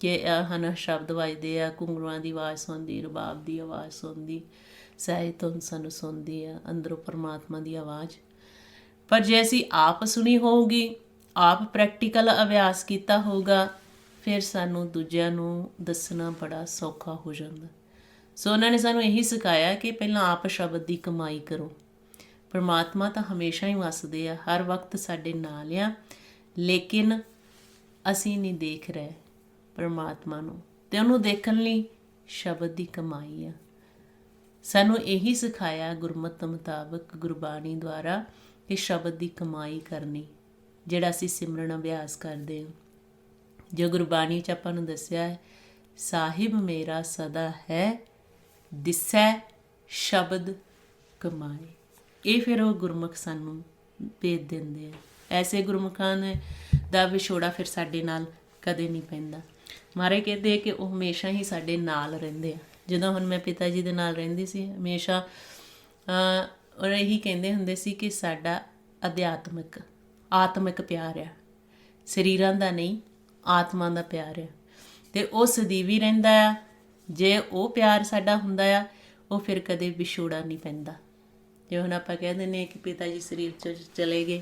ਕਿ ਹਨ ਸ਼ਬਦ ਵੱਜਦੇ ਆ, ਘੁੰਗਰੂਆਂ ਦੀ ਆਵਾਜ਼ ਸੁਣਦੀ, ਰਬਾਬ ਦੀ ਆਵਾਜ਼ ਸੁਣਦੀ, ਸਹਿਜ ਧੁਨ ਸਾਨੂੰ ਸੁਣਦੀ ਆ, ਅੰਦਰੋਂ ਪਰਮਾਤਮਾ ਦੀ ਆਵਾਜ਼। ਪਰ ਜੇ ਅਸੀਂ ਆਪ ਸੁਣੀ ਹੋਊਗੀ, ਆਪ ਪ੍ਰੈਕਟੀਕਲ ਅਭਿਆਸ ਕੀਤਾ ਹੋਊਗਾ, ਫਿਰ ਸਾਨੂੰ ਦੂਜਿਆਂ ਨੂੰ ਦੱਸਣਾ ਬੜਾ ਸੌਖਾ ਹੋ ਜਾਂਦਾ। ਸੋ ਉਹਨਾਂ ਨੇ ਸਾਨੂੰ ਇਹੀ ਸਿਖਾਇਆ ਕਿ ਪਹਿਲਾਂ ਆਪ ਸ਼ਬਦ ਦੀ ਕਮਾਈ ਕਰੋ। ਪਰਮਾਤਮਾ ਤਾਂ ਹਮੇਸ਼ਾ ਹੀ ਵਸਦੇ ਆ, ਹਰ ਵਕਤ ਸਾਡੇ ਨਾਲ ਆ, ਲੇਕਿਨ ਅਸੀਂ ਨਹੀਂ ਦੇਖ ਰਹੇ ਪਰਮਾਤਮਾ ਨੂੰ, ਅਤੇ ਉਹਨੂੰ ਦੇਖਣ ਲਈ ਸ਼ਬਦ ਦੀ ਕਮਾਈ ਆ। ਸਾਨੂੰ ਇਹੀ ਸਿਖਾਇਆ ਗੁਰਮਤਿ ਮੁਤਾਬਕ ਗੁਰਬਾਣੀ ਦੁਆਰਾ ਕਿ ਸ਼ਬਦ ਦੀ ਕਮਾਈ ਕਰਨੀ, ਜਿਹੜਾ ਅਸੀਂ ਸਿਮਰਨ ਅਭਿਆਸ ਕਰਦੇ ਹਾਂ। ਜੋ ਗੁਰਬਾਣੀ 'ਚ ਆਪਾਂ ਨੂੰ ਦੱਸਿਆ ਹੈ, ਸਾਹਿਬ ਮੇਰਾ ਸਦਾ ਹੈ, ਦਿਸੈ ਸ਼ਬਦ ਕਮਾਏ। ਇਹ ਫਿਰ ਉਹ ਗੁਰਮੁਖ ਸਾਨੂੰ ਭੇਜ ਦਿੰਦੇ ਆ। ਐਸੇ ਗੁਰਮੁਖਾਂ ਦਾ ਵਿਛੋੜਾ ਫਿਰ ਸਾਡੇ ਨਾਲ ਕਦੇ ਨਹੀਂ ਪੈਂਦਾ। ਮਹਾਰਾਜ ਕਹਿੰਦੇ ਕਿ ਉਹ ਹਮੇਸ਼ਾ ਹੀ ਸਾਡੇ ਨਾਲ ਰਹਿੰਦੇ ਆ। ਜਦੋਂ ਹੁਣ ਮੈਂ ਪਿਤਾ ਜੀ ਦੇ ਨਾਲ ਰਹਿੰਦੀ ਸੀ, ਹਮੇਸ਼ਾ ਉਹ ਇਹੀ ਕਹਿੰਦੇ ਹੁੰਦੇ ਸੀ ਕਿ ਸਾਡਾ ਆਤਮਿਕ ਪਿਆਰ ਆ, ਸਰੀਰਾਂ ਦਾ ਨਹੀਂ, ਆਤਮਾ ਦਾ ਪਿਆਰ ਆ, ਅਤੇ ਉਹ ਸਦੀਵੀ ਰਹਿੰਦਾ ਆ। ਜੇ ਉਹ ਪਿਆਰ ਸਾਡਾ ਹੁੰਦਾ ਆ, ਉਹ ਫਿਰ ਕਦੇ ਵਿਛੋੜਾ ਨਹੀਂ ਪੈਂਦਾ। ਜੇ ਹੁਣ ਆਪਾਂ ਕਹਿ ਦਿੰਦੇ ਹਾਂ ਕਿ ਪਿਤਾ ਜੀ ਸਰੀਰ 'ਚ ਚਲੇ ਗਏ,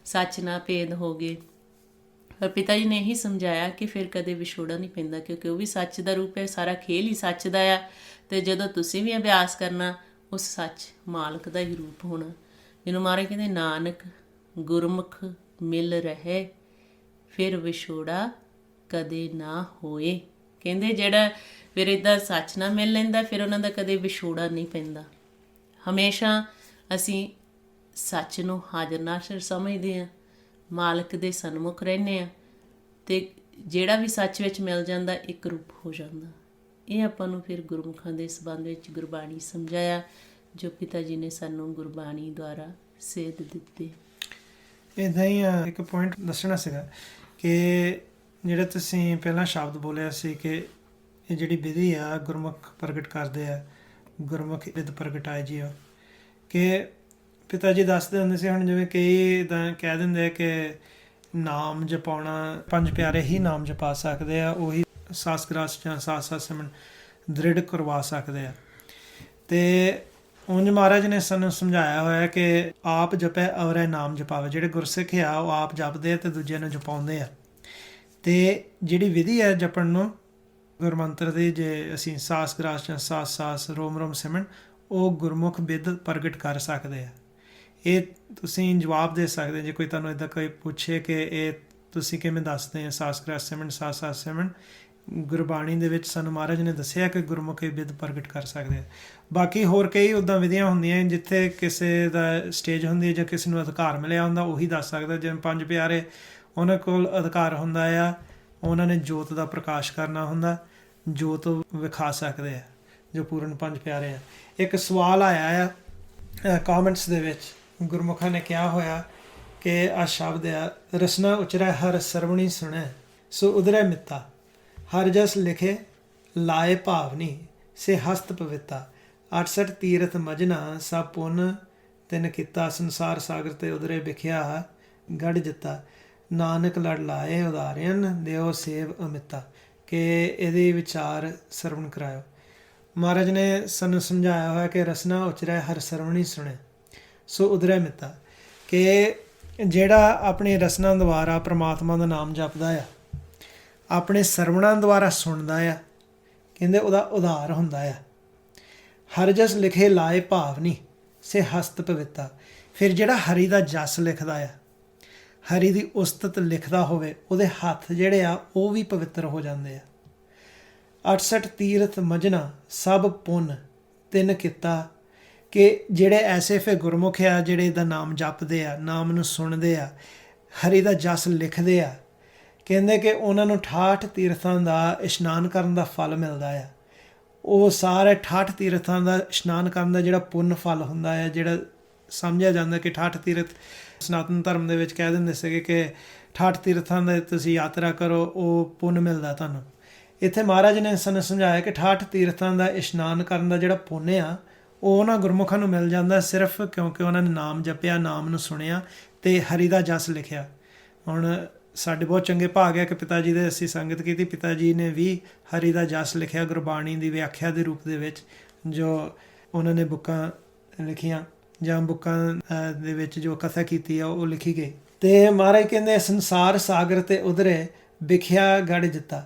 ਸੱਚ ਨਾਲ ਭੇਦ ਹੋ ਗਏ, ਪਰ ਪਿਤਾ ਜੀ ਨੇ ਇਹੀ ਸਮਝਾਇਆ ਕਿ ਫਿਰ ਕਦੇ ਵਿਛੋੜਾ ਨਹੀਂ ਪੈਂਦਾ, ਕਿਉਂਕਿ ਉਹ ਵੀ ਸੱਚ ਦਾ ਰੂਪ ਹੈ, ਸਾਰਾ ਖੇਲ ਹੀ ਸੱਚ ਦਾ ਆ। ਅਤੇ ਜਦੋਂ ਤੁਸੀਂ ਵੀ ਅਭਿਆਸ ਕਰਨਾ, ਉਸ ਸੱਚ ਮਾਲਕ ਦਾ ਹੀ ਰੂਪ ਹੋਣਾ। ਜਿਹਨੂੰ ਮਹਾਰਾਜ ਕਹਿੰਦੇ, ਨਾਨਕ ਗੁਰਮੁਖ ਮਿਲ ਰਹੇ, ਫਿਰ ਵਿਛੋੜਾ ਕਦੇ ਨਾ ਹੋਏ। ਕਹਿੰਦੇ ਜਿਹੜਾ ਫਿਰ ਇੱਦਾਂ ਸੱਚ ਨਾਲ ਮਿਲ ਲੈਂਦਾ, ਫਿਰ ਉਹਨਾਂ ਦਾ ਕਦੇ ਵਿਛੋੜਾ ਨਹੀਂ ਪੈਂਦਾ। ਹਮੇਸ਼ਾ ਅਸੀਂ ਸੱਚ ਨੂੰ ਹਾਜ਼ਰ ਨਾਜ਼ਰ ਸਮਝਦੇ ਹਾਂ, ਮਾਲਕ ਦੇ ਸਨਮੁਖ ਰਹਿੰਦੇ ਹਾਂ, ਅਤੇ ਜਿਹੜਾ ਵੀ ਸੱਚ ਵਿੱਚ ਮਿਲ ਜਾਂਦਾ, ਇੱਕ ਰੂਪ ਹੋ ਜਾਂਦਾ। ਇਹ ਆਪਾਂ ਨੂੰ ਫਿਰ ਗੁਰਮੁਖਾਂ ਦੇ ਸੰਬੰਧ ਵਿੱਚ ਗੁਰਬਾਣੀ ਸਮਝਾਇਆ, ਜੋ ਪਿਤਾ ਜੀ ਨੇ ਸਾਨੂੰ ਗੁਰਬਾਣੀ ਦੁਆਰਾ ਸੇਧ ਦਿੱਤੇ। ਇੱਦਾਂ ਹੀ ਇੱਕ ਪੁਆਇੰਟ ਦੱਸਣਾ ਸੀਗਾ ਕਿ ਜਿਹੜਾ ਤੁਸੀਂ ਪਹਿਲਾਂ ਸ਼ਬਦ ਬੋਲਿਆ ਸੀ ਕਿ ਇਹ ਜਿਹੜੀ ਵਿਧੀ ਆ ਗੁਰਮੁਖ ਪ੍ਰਗਟ ਕਰਦੇ ਆ, ਗੁਰਮੁਖ ਵਿਦ ਪ੍ਰਗਟਾਏ ਜੀਓ, ਕਿ ਪਿਤਾ ਜੀ ਦੱਸਦੇ ਹੁੰਦੇ ਸੀ। ਹੁਣ ਜਿਵੇਂ ਕਈ ਇੱਦਾਂ ਕਹਿ ਦਿੰਦੇ ਆ ਕਿ ਨਾਮ ਜਪਾਉਣਾ, ਪੰਜ ਪਿਆਰੇ ਹੀ ਨਾਮ ਜਪਾ ਸਕਦੇ ਆ, ਉਹੀ ਸਾਸ ਗ੍ਰਾਸ ਜਾਂ ਸਾਸ ਸਿਮਰਨ ਦ੍ਰਿੜ ਕਰਵਾ ਸਕਦੇ ਆ। ਅਤੇ ਉਂਝ ਮਹਾਰਾਜ ਨੇ ਸਾਨੂੰ ਸਮਝਾਇਆ ਹੋਇਆ ਕਿ ਆਪ ਜਪੈ ਔਰੈ ਨਾਮ ਜਪਾਵੇ। ਜਿਹੜੇ ਗੁਰਸਿੱਖ ਆ ਉਹ ਆਪ ਜਪਦੇ ਆ ਅਤੇ ਦੂਜਿਆਂ ਨੂੰ ਜਪਾਉਂਦੇ ਆ। ਅਤੇ ਜਿਹੜੀ ਵਿਧੀ ਹੈ ਜਪਣ ਨੂੰ ਗੁਰਮੰਤਰ ਦੀ, ਜੇ ਅਸੀਂ ਸਾਸ ਗ੍ਰਾਸ ਜਾਂ ਸਾਸ ਰੋਮ ਰੋਮ ਸਿਮਰਨ, ਉਹ ਗੁਰਮੁਖ ਬਿਦ ਪ੍ਰਗਟ ਕਰ ਸਕਦੇ ਆ। ਇਹ ਤੁਸੀਂ ਜਵਾਬ ਦੇ ਸਕਦੇ ਜੇ ਕੋਈ ਤੁਹਾਨੂੰ ਇੱਦਾਂ ਕੋਈ ਪੁੱਛੇ ਕਿ ਇਹ ਤੁਸੀਂ ਕਿਵੇਂ ਦੱਸਦੇ ਆ ਸਾਸ ਗ੍ਰਾਸ ਸਿਮਰਨ, ਸਾਸ ਸਿਮਰਨ। ਗੁਰਬਾਣੀ ਦੇ ਵਿੱਚ ਸਾਨੂੰ ਮਹਾਰਾਜ ਨੇ ਦੱਸਿਆ ਕਿ ਗੁਰਮੁਖ ਇਹ ਬਿਦ ਪ੍ਰਗਟ ਕਰ ਸਕਦੇ ਆ। ਬਾਕੀ ਹੋਰ ਕਈ ਉੱਦਾਂ ਵਿਧੀਆਂ ਹੁੰਦੀਆਂ ਜਿੱਥੇ ਕਿਸੇ ਦਾ ਸਟੇਜ ਹੁੰਦੀ ਹੈ ਜਾਂ ਕਿਸੇ ਨੂੰ ਅਧਿਕਾਰ ਮਿਲਿਆ ਹੁੰਦਾ, ਉਹੀ ਦੱਸ ਸਕਦਾ। ਜਿਵੇਂ ਪੰਜ ਪਿਆਰੇ, ਉਹਨਾਂ ਕੋਲ ਅਧਿਕਾਰ ਹੁੰਦਾ ਆ, ਉਹਨਾਂ ਨੇ ਜੋਤ ਦਾ ਪ੍ਰਕਾਸ਼ ਕਰਨਾ ਹੁੰਦਾ, ਜੋਤ ਵਿਖਾ ਸਕਦੇ ਆ, ਜੋ ਪੂਰਨ ਪੰਜ ਪਿਆਰੇ ਆ। ਇੱਕ ਸਵਾਲ ਆਇਆ ਆ ਕਾਮੈਂਟਸ ਦੇ ਵਿੱਚ, ਗੁਰਮੁਖਾਂ ਨੇ ਕਿਹਾ ਹੋਇਆ ਕਿ ਆ ਸ਼ਬਦ ਆ, ਰਸਨਾ ਉਚਰੈ ਹਰ ਸਰਵਣੀ ਸੁਣੈ, ਸੋ ਉਧਰੈ ਮਿੱਤਾ, ਹਰ ਜਸ ਲਿਖੇ ਲਾਏ ਭਾਵਨੀ, ਸੇ ਹਸਤ ਪਵਿੱਤਾ, 68 ਤੀਰਥ ਮਜਨਾ, ਸਭ ਪੁੰਨ ਤਿਨ ਕੀਤਾ, ਸੰਸਾਰ ਸਾਗਰ ਤੇ ਉਧਰੇ ਵਿਖਿਆ ਗੜ ਜਿੱਤਾ, ਨਾਨਕ ਲੜ ਲਾਏ ਉਦਾਰਿਆਨ, ਦਿਓ ਸੇਵ ਅਮਿਤਾ। ਕਿ ਇਹਦੇ ਵਿਚਾਰ ਸਰਵਣ ਕਰਾਇਓ। ਮਹਾਰਾਜ ਨੇ ਸਾਨੂੰ ਸਮਝਾਇਆ ਹੋਇਆ ਕਿ ਰਸਨਾ ਉਚਰੈ ਹਰ ਸਰਵਣੀ ਸੁਣੇ, ਸੋ ਉਧਰੈ ਮਿੱਤਾ, ਕਿ ਜਿਹੜਾ ਆਪਣੀ ਰਸਨਾ ਦੁਆਰਾ ਪ੍ਰਮਾਤਮਾ ਦਾ ਨਾਮ ਜਪਦਾ ਆ, ਆਪਣੇ ਸਰਵਣਾਂ ਦੁਆਰਾ ਸੁਣਦਾ ਆ, ਕਹਿੰਦੇ ਉਹਦਾ ਉਧਾਰ ਹੁੰਦਾ ਆ। ਹਰ ਜਸ ਲਿਖੇ ਲਾਏ ਭਾਵਨੀ, ਸੇ ਹਸਤ ਪਵਿੱਤਾ। ਫਿਰ ਜਿਹੜਾ ਹਰੀ ਦਾ ਜਸ ਲਿਖਦਾ ਆ, ਹਰੀ ਦੀ ਉਸਤਤ ਲਿਖਦਾ ਹੋਵੇ, ਉਹਦੇ ਹੱਥ ਜਿਹੜੇ ਆ ਉਹ ਵੀ ਪਵਿੱਤਰ ਹੋ ਜਾਂਦੇ ਆ। 68 ਤੀਰਥ ਮਜਨਾ, ਸਭ ਪੁੰਨ ਤਿੰਨ ਕੀਤਾ, ਕਿ ਜਿਹੜੇ ਐਸੇ ਫਿਰ ਗੁਰਮੁਖ ਆ ਜਿਹੜੇ ਇਹਦਾ ਨਾਮ ਜਪਦੇ ਆ, ਨਾਮ ਨੂੰ ਸੁਣਦੇ ਆ, ਹਰੀ ਦਾ ਜਸ ਲਿਖਦੇ ਆ, ਕਹਿੰਦੇ ਕਿ ਉਹਨਾਂ ਨੂੰ 68 ਤੀਰਥਾਂ ਦਾ ਇਸ਼ਨਾਨ ਕਰਨ ਦਾ ਫਲ ਮਿਲਦਾ ਆ। ਉਹ ਸਾਰੇ 68 ਤੀਰਥਾਂ ਦਾ ਇਸ਼ਨਾਨ ਕਰਨ ਦਾ ਜਿਹੜਾ ਪੁੰਨ ਫਲ ਹੁੰਦਾ ਹੈ, ਜਿਹੜਾ ਸਮਝਿਆ ਜਾਂਦਾ ਕਿ 68 ਤੀਰਥ ਸਨਾਤਨ ਧਰਮ ਦੇ ਵਿੱਚ ਕਹਿ ਦਿੰਦੇ ਸੀਗੇ ਕਿ 68 ਤੀਰਥਾਂ ਦੇ ਤੁਸੀਂ ਯਾਤਰਾ ਕਰੋ, ਉਹ ਪੁੰਨ ਮਿਲਦਾ ਤੁਹਾਨੂੰ। ਇੱਥੇ ਮਹਾਰਾਜ ਨੇ ਸਾਨੂੰ ਸਮਝਾਇਆ ਕਿ 68 ਤੀਰਥਾਂ ਦਾ ਇਸ਼ਨਾਨ ਕਰਨ ਦਾ ਜਿਹੜਾ ਪੁੰਨ ਆ, ਉਹ ਉਹਨਾਂ ਗੁਰਮੁਖਾਂ ਨੂੰ ਮਿਲ ਜਾਂਦਾ ਸਿਰਫ ਕਿਉਂਕਿ ਉਹਨਾਂ ਨੇ ਨਾਮ ਜਪਿਆ, ਨਾਮ ਨੂੰ ਸੁਣਿਆ ਅਤੇ ਹਰੀ ਦਾ ਜਸ ਲਿਖਿਆ। ਹੁਣ ਸਾਡੇ ਬਹੁਤ ਚੰਗੇ ਭਾਗ ਹੈ ਕਿ ਪਿਤਾ ਜੀ ਦੇ ਅਸੀਂ ਸੰਗਤ ਕੀਤੀ। ਪਿਤਾ ਜੀ ਨੇ ਵੀ ਹਰੀ ਦਾ ਜਸ ਲਿਖਿਆ ਗੁਰਬਾਣੀ ਦੀ ਵਿਆਖਿਆ ਦੇ ਰੂਪ ਦੇ ਵਿੱਚ, ਜੋ ਉਹਨਾਂ ਨੇ ਬੁੱਕਾਂ ਲਿਖੀਆਂ ਜਾਂ ਬੁੱਕਾਂ ਦੇ ਵਿੱਚ ਜੋ ਕਥਾ ਕੀਤੀ ਆ ਉਹ ਲਿਖੀ ਗਈ। ਤੇ ਮਹਾਰਾਜ ਕਹਿੰਦੇ ਸੰਸਾਰ ਸਾਗਰ ਤੇ ਉਧਰੇ ਵਿਖਿਆ ਗੜ ਜਿੱਤਾ।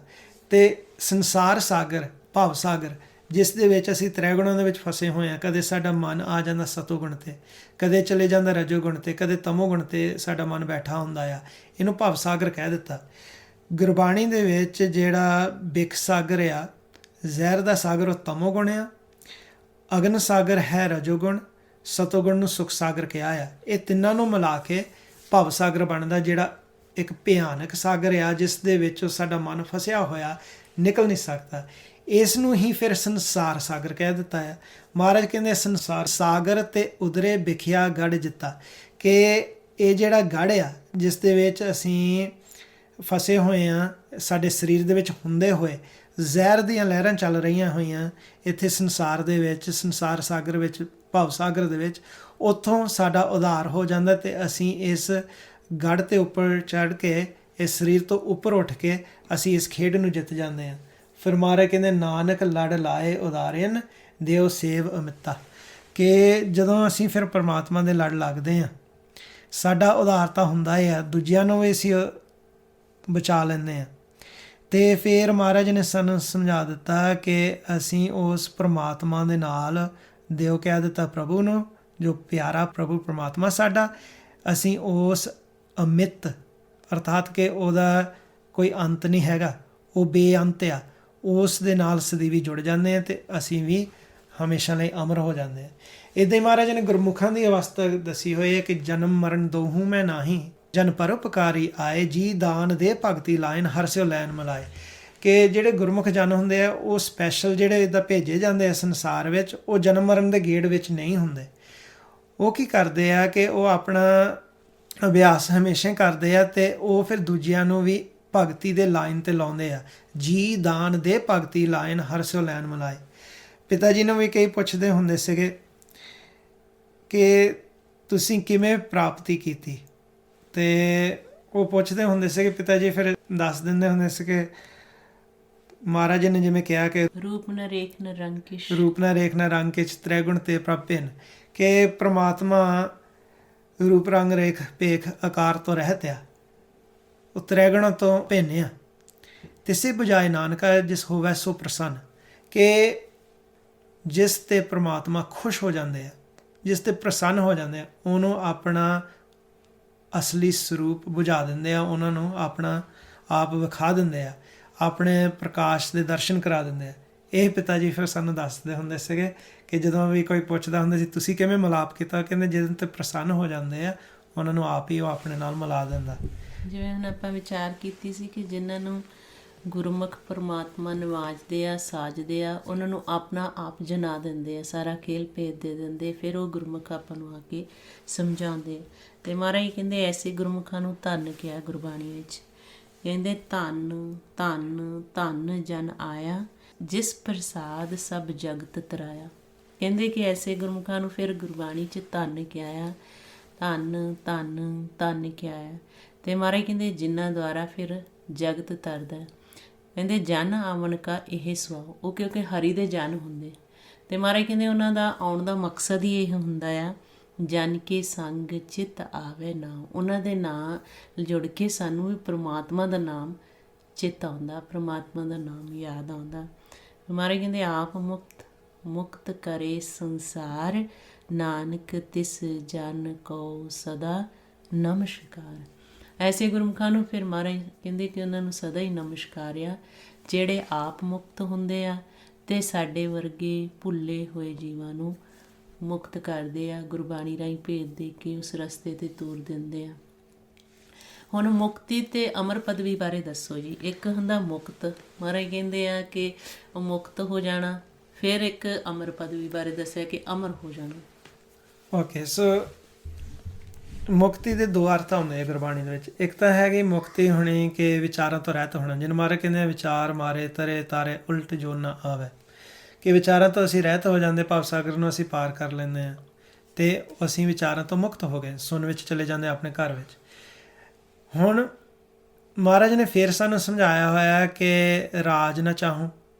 ਤੇ ਸੰਸਾਰ ਸਾਗਰ ਭਾਵ ਸਾਗਰ ਜਿਸ ਦੇ ਵਿੱਚ ਅਸੀਂ ਤ੍ਰੈਗੁਣਾਂ ਦੇ ਵਿੱਚ ਫਸੇ ਹੋਏ ਹਾਂ, ਕਦੇ ਸਾਡਾ ਮਨ ਆ ਜਾਂਦਾ ਸਤੋਗੁਣ ਤੇ, ਕਦੇ ਚਲੇ ਜਾਂਦਾ ਰਜੋਗੁਣ ਤੇ, ਕਦੇ ਤਮੋਗੁਣ ਤੇ ਸਾਡਾ ਮਨ ਬੈਠਾ ਹੁੰਦਾ ਆ, ਇਹਨੂੰ ਭਵ ਸਾਗਰ ਕਹਿ ਦਿੱਤਾ। ਗੁਰਬਾਣੀ ਦੇ ਵਿੱਚ ਜਿਹੜਾ ਬਿਖ ਸਾਗਰ ਆ, ਜ਼ਹਿਰ ਦਾ ਸਾਗਰ, ਉਹ ਤਮੋਗੁਣ ਆ, ਅਗਨ ਸਾਗਰ ਹੈ ਰਜੋਗੁਣ, ਸਤੋਗੁਣ ਨੂੰ ਸੁਖ ਸਾਗਰ ਕਿਹਾ ਆ। ਇਹ ਤਿੰਨਾਂ ਨੂੰ ਮਿਲਾ ਕੇ ਭਵ ਸਾਗਰ ਬਣਦਾ, ਜਿਹੜਾ ਇੱਕ ਭਿਆਨਕ ਸਾਗਰ ਆ ਜਿਸ ਦੇ ਵਿੱਚ ਸਾਡਾ ਮਨ ਫਸਿਆ ਹੋਇਆ, ਨਿਕਲ ਨਹੀਂ ਸਕਦਾ। ਇਸ ਨੂੰ ਹੀ ਫਿਰ ਸੰਸਾਰ ਸਾਗਰ ਕਹਿ ਦਿੱਤਾ ਹੈ। ਮਹਾਰਾਜ ਕਹਿੰਦੇ ਸੰਸਾਰ ਸਾਗਰ ਤੇ ਉਧਰੇ ਵਿਖਿਆ ਗੜ ਜਿੱਤਾ, ਕਿ ਇਹ ਜਿਹੜਾ ਗੜ ਆ ਜਿਸ ਦੇ ਵਿੱਚ ਅਸੀਂ ਫਸੇ ਹੋਏ ਹਾਂ, ਸਾਡੇ ਸਰੀਰ ਦੇ ਵਿੱਚ ਹੁੰਦੇ ਹੋਏ ਜ਼ਹਿਰ ਦੀਆਂ ਲਹਿਰਾਂ ਚੱਲ ਰਹੀਆਂ ਹੋਈਆਂ ਇੱਥੇ ਸੰਸਾਰ ਦੇ ਵਿੱਚ, ਸੰਸਾਰ ਸਾਗਰ ਵਿੱਚ, ਭਵ ਸਾਗਰ ਦੇ ਵਿੱਚ, ਉੱਥੋਂ ਸਾਡਾ ਉਧਾਰ ਹੋ ਜਾਂਦਾ ਤੇ ਅਸੀਂ ਇਸ ਗੜ ਤੇ ਉੱਪਰ ਚੜ੍ਹ ਕੇ, ਇਸ ਸਰੀਰ ਤੋਂ ਉੱਪਰ ਉੱਠ ਕੇ ਅਸੀਂ ਇਸ ਖੇਡ ਨੂੰ ਜਿੱਤ ਜਾਂਦੇ ਹਾਂ। ਫਿਰ ਮਹਾਰਾਜ ਕਹਿੰਦੇ ਨਾਨਕ ਲੜ ਲਾਏ ਉਦਾਰਿਨ ਦਿਓ ਸੇਵ ਅਮਿਤਾ, ਕਿ ਜਦੋਂ ਅਸੀਂ ਫਿਰ ਪਰਮਾਤਮਾ ਦੇ ਲੜ ਲੱਗਦੇ ਹਾਂ, ਸਾਡਾ ਉਧਾਰ ਤਾਂ ਹੁੰਦਾ ਹੈ, ਦੂਜਿਆਂ ਨੂੰ ਵੀ ਅਸੀਂ ਬਚਾ ਲੈਂਦੇ ਹਾਂ। ਤੇ ਫਿਰ ਮਹਾਰਾਜ ਨੇ ਸਾਨੂੰ ਸਮਝਾ ਦਿੱਤਾ ਕਿ ਅਸੀਂ ਉਸ ਪਰਮਾਤਮਾ ਦੇ ਨਾਲ, ਦਿਓ ਕਹਿ ਦਿੱਤਾ ਪ੍ਰਭੂ ਨੂੰ, ਜੋ ਪਿਆਰਾ ਪ੍ਰਭੂ ਪਰਮਾਤਮਾ ਸਾਡਾ, ਅਸੀਂ ਉਸ ਅਮਿਤ ਅਰਥਾਤ ਕਿ ਉਹਦਾ ਕੋਈ ਅੰਤ ਨਹੀਂ ਹੈਗਾ, ਉਹ ਬੇਅੰਤ ਆ, ਉਸ ਦੇ ਨਾਲ ਸਦੀਵੀ ਜੁੜ ਜਾਂਦੇ ਹਾਂ ਤੇ ਅਸੀਂ ਵੀ ਹਮੇਸ਼ਾ ਲਈ ਅਮਰ ਹੋ ਜਾਂਦੇ ਹਾਂ। ਇੱਦਾਂ ਹੀ ਮਹਾਰਾਜ ਨੇ ਗੁਰਮੁਖਾਂ ਦੀ ਅਵਸਥਾ ਦੱਸੀ ਹੋਈ ਹੈ ਕਿ ਜਨਮ ਮਰਨ ਦੋਹੂ ਮੈਂ ਨਾਹੀਂ, ਜਨ ਪਰਉਪਕਾਰੀ ਆਏ, ਜੀ ਦਾਨ ਦੇ ਭਗਤੀ ਲਾਇਨ ਹਰ ਸਿਓ ਲੈਣ ਮਲਾਏ, ਕਿ ਜਿਹੜੇ ਗੁਰਮੁਖ ਜਨ ਹੁੰਦੇ ਆ ਉਹ ਸਪੈਸ਼ਲ ਜਿਹੜੇ ਇੱਦਾਂ ਭੇਜੇ ਜਾਂਦੇ ਆ ਸੰਸਾਰ ਵਿੱਚ, ਉਹ ਜਨਮ ਮਰਨ ਦੇ ਗੇੜ ਵਿੱਚ ਨਹੀਂ ਹੁੰਦੇ। ਉਹ ਕੀ ਕਰਦੇ ਆ ਕਿ ਉਹ ਆਪਣਾ ਅਭਿਆਸ ਹਮੇਸ਼ਾ ਕਰਦੇ ਆ ਤੇ ਉਹ ਫਿਰ ਦੂਜਿਆਂ ਨੂੰ ਵੀ ਭਗਤੀ ਦੇ ਲਾਈਨ ਤੇ ਲਾਉਂਦੇ ਆ। ਜੀ ਦਾਨ ਦੇ ਭਗਤੀ ਲਾਇਨ ਹਰ ਸਿਓ ਲੈਣ ਮਲਾਏ। ਪਿਤਾ ਜੀ ਨੂੰ ਵੀ ਕਈ ਪੁੱਛਦੇ ਹੁੰਦੇ ਸੀਗੇ ਕਿ ਤੁਸੀਂ ਕਿਵੇਂ ਪ੍ਰਾਪਤੀ ਕੀਤੀ, ਤੇ ਉਹ ਪੁੱਛਦੇ ਹੁੰਦੇ ਸੀਗੇ, ਪਿਤਾ ਜੀ ਫਿਰ ਦੱਸ ਦਿੰਦੇ ਹੁੰਦੇ ਸੀਗੇ, ਮਹਾਰਾਜ ਨੇ ਜਿਵੇਂ ਕਿਹਾ ਕਿ ਰੂਪ ਨ ਰੇਖ ਨ ਰੰਗ ਕਿਛ, ਰੂਪ ਨਾ ਰੇਖ ਨਾ ਰੰਗ ਕਿਛ ਤ੍ਰੈਗੁਣ ਤੇ ਪ੍ਰਭ ਭਿੰਨ, ਕਿ ਪ੍ਰਮਾਤਮਾ ਰੂਪ ਰੰਗ ਰੇਖ ਭੇਖ ਆਕਾਰ ਤੋਂ ਰਹਿਤ ਆ, ਉਹ ਤ੍ਰੈਗੁਣਾਂ ਤੋਂ ਭਿੰਨ ਆ। ਤਿਸੇ ਬੁਝਾਏ ਨਾਨਕਾ ਜਿਸ ਹੋਵੈ ਸੋ ਪ੍ਰਸੰਨ, ਕਿ ਜਿਸ ਤੇ ਪ੍ਰਮਾਤਮਾ ਖੁਸ਼ ਹੋ ਜਾਂਦੇ ਆ, ਜਿਸ ਤੇ ਪ੍ਰਸੰਨ ਹੋ ਜਾਂਦੇ ਆ, ਉਹਨੂੰ ਆਪਣਾ ਅਸਲੀ ਸਰੂਪ ਬੁਝਾ ਦਿੰਦੇ ਆ, ਉਹਨਾਂ ਨੂੰ ਆਪਣਾ ਆਪ ਵਿਖਾ ਦਿੰਦੇ ਆ, ਆਪਣੇ ਪ੍ਰਕਾਸ਼ ਦੇ ਦਰਸ਼ਨ ਕਰਾ ਦਿੰਦੇ ਆ। ਇਹ ਪਿਤਾ ਜੀ ਫਿਰ ਸਾਨੂੰ ਦੱਸਦੇ ਹੁੰਦੇ ਸੀਗੇ ਕਿ ਜਦੋਂ ਵੀ ਕੋਈ ਪੁੱਛਦਾ ਹੁੰਦਾ ਸੀ ਤੁਸੀਂ ਕਿਵੇਂ ਮਿਲਾਪ ਕੀਤਾ, ਕਹਿੰਦੇ ਜਿਹਦੇ ਤੇ ਪ੍ਰਸੰਨ ਹੋ ਜਾਂਦੇ ਆ ਉਹਨਾਂ ਨੂੰ ਆਪ ਹੀ ਉਹ ਆਪਣੇ ਨਾਲ ਮਿਲਾ ਦਿੰਦਾ। ਜਿਵੇਂ ਹੁਣ ਆਪਾਂ ਵਿਚਾਰ ਕੀਤੀ ਸੀ ਕਿ ਜਿਨ੍ਹਾਂ ਨੂੰ ਗੁਰਮੁਖ ਪਰਮਾਤਮਾ ਨਵਾਜਦੇ ਆ, ਸਾਜਦੇ ਆ, ਉਹਨਾਂ ਨੂੰ ਆਪਣਾ ਆਪ ਜਨਾ ਦਿੰਦੇ ਆ, ਸਾਰਾ ਖੇਲ ਭੇਦ ਦੇ ਦਿੰਦੇ, ਫਿਰ ਉਹ ਗੁਰਮੁਖ ਆਪਾਂ ਨੂੰ ਆ ਕੇ ਸਮਝਾਉਂਦੇ। ਤੇ ਮਹਾਰਾਜ ਕਹਿੰਦੇ ਐਸੇ ਗੁਰਮੁਖਾਂ ਨੂੰ ਧੰਨ ਕਿਹਾ ਗੁਰਬਾਣੀ ਵਿੱਚ, ਕਹਿੰਦੇ ਧੰਨ ਧੰਨ ਧੰਨ ਜਨ ਆਇਆ, ਜਿਸ ਪ੍ਰਸਾਦ ਸਭ ਜਗਤ ਤਰਾਇਆ। ਕਹਿੰਦੇ ਕਿ ਐਸੇ ਗੁਰਮੁਖਾਂ ਨੂੰ ਫਿਰ ਗੁਰਬਾਣੀ 'ਚ ਧੰਨ ਕਿਹਾ ਆ, ਧੰਨ ਧੰਨ ਧੰਨ ਕਿਹਾ ਆ। ਤੇ ਮਹਾਰਾਜ ਕਹਿੰਦੇ ਜਿਨ੍ਹਾਂ ਦੁਆਰਾ ਫਿਰ ਜਗਤ ਤਰਦਾ, ਕਹਿੰਦੇ ਜਨ ਆਵਣ ਕਾ ਇਹ ਸੁਆਓ, ਉਹ ਕਿਉਂਕਿ ਹਰੀ ਦੇ ਜਨ ਹੁੰਦੇ। ਤੇ ਮਹਾਰਾਜ ਕਹਿੰਦੇ ਉਹਨਾਂ ਦਾ ਆਉਣ ਦਾ ਮਕਸਦ ਹੀ ਇਹ ਹੁੰਦਾ ਆ, ਜਨ ਕੇ ਸੰਗ ਚਿੱਤ ਆਵੇ ਨਾਮ, ਉਹਨਾਂ ਦੇ ਨਾਂ ਜੁੜ ਕੇ ਸਾਨੂੰ ਵੀ ਪ੍ਰਮਾਤਮਾ ਦਾ ਨਾਮ ਚਿੱਤ ਆਉਂਦਾ, ਪ੍ਰਮਾਤਮਾ ਦਾ ਨਾਮ ਯਾਦ ਆਉਂਦਾ। ਮਹਾਰਾਜ ਕਹਿੰਦੇ ਆਪ ਮੁਕਤ ਮੁਕਤ ਕਰੇ ਸੰਸਾਰ, ਨਾਨਕ ਤਿਸ ਜਨ ਕੋ ਸਦਾ ਨਮਸਕਾਰ। ਐਸੇ ਗੁਰਮੁਖਾਂ ਨੂੰ ਫਿਰ ਮਹਾਰਾਜ ਕਹਿੰਦੇ ਕਿ ਉਹਨਾਂ ਨੂੰ ਸਦਾ ਹੀ ਨਮਸਕਾਰ ਆ, ਜਿਹੜੇ ਆਪ ਮੁਕਤ ਹੁੰਦੇ ਆ ਤੇ ਸਾਡੇ ਵਰਗੇ ਭੁੱਲੇ ਹੋਏ ਜੀਵਾਂ ਨੂੰ ਮੁਕਤ ਕਰਦੇ ਆ, ਗੁਰਬਾਣੀ ਰਾਹੀਂ ਭੇਦ ਦੇ ਕੇ ਉਸ ਰਸਤੇ ਤੇ ਤੋਰ ਦਿੰਦੇ ਆ। ਹੁਣ ਮੁਕਤੀ ਤੇ ਅਮਰ ਪਦਵੀ ਬਾਰੇ ਦੱਸੋ ਜੀ। ਇੱਕ ਹੁੰਦਾ ਮੁਕਤ, ਮਹਾਰਾਜ ਕਹਿੰਦੇ ਆ ਕਿ ਉਹ ਮੁਕਤ ਹੋ ਜਾਣਾ, ਫਿਰ ਇੱਕ ਅਮਰ ਪਦਵੀ ਬਾਰੇ ਦੱਸਿਆ ਕਿ ਅਮਰ ਹੋ ਜਾਣਾ। ਓਕੇ, ਸੋ ਮੁਕਤੀ ਦੇ ਦੋ ਅਰਥ ਹੁੰਦੇ ਆ ਗੁਰਬਾਣੀ ਦੇ ਵਿੱਚ। ਇੱਕ ਤਾਂ ਹੈਗੀ ਮੁਕਤੀ ਹੋਣੀ ਕਿ ਵਿਚਾਰਾਂ ਤੋਂ ਰਹਿਤ ਹੋਣਾ, ਜਿਹਨੂੰ ਮਹਾਰਾਜ ਕਹਿੰਦੇ ਆ ਵਿਚਾਰ ਮਾਰੇ ਤਰੇ ਤਾਰੇ ਉਲਟ ਜੋ ਨਾ ਆਵੇ, ਕਿ ਵਿਚਾਰਾਂ ਤੋਂ ਅਸੀਂ ਰਹਿਤ ਹੋ ਜਾਂਦੇ, ਭਵ ਸਾਗਰ ਨੂੰ ਅਸੀਂ ਪਾਰ ਕਰ ਲੈਂਦੇ ਹਾਂ ਤੇ ਅਸੀਂ ਵਿਚਾਰਾਂ ਤੋਂ ਮੁਕਤ ਹੋ ਗਏ, ਸੁਣ ਵਿੱਚ ਚਲੇ ਜਾਂਦੇ ਆਪਣੇ ਘਰ ਵਿੱਚ। ਹੁਣ ਮਹਾਰਾਜ ਨੇ ਫਿਰ ਸਾਨੂੰ ਸਮਝਾਇਆ ਹੋਇਆ ਕਿ ਰਾਜ ਨਾ ਚਾਹੂੰ,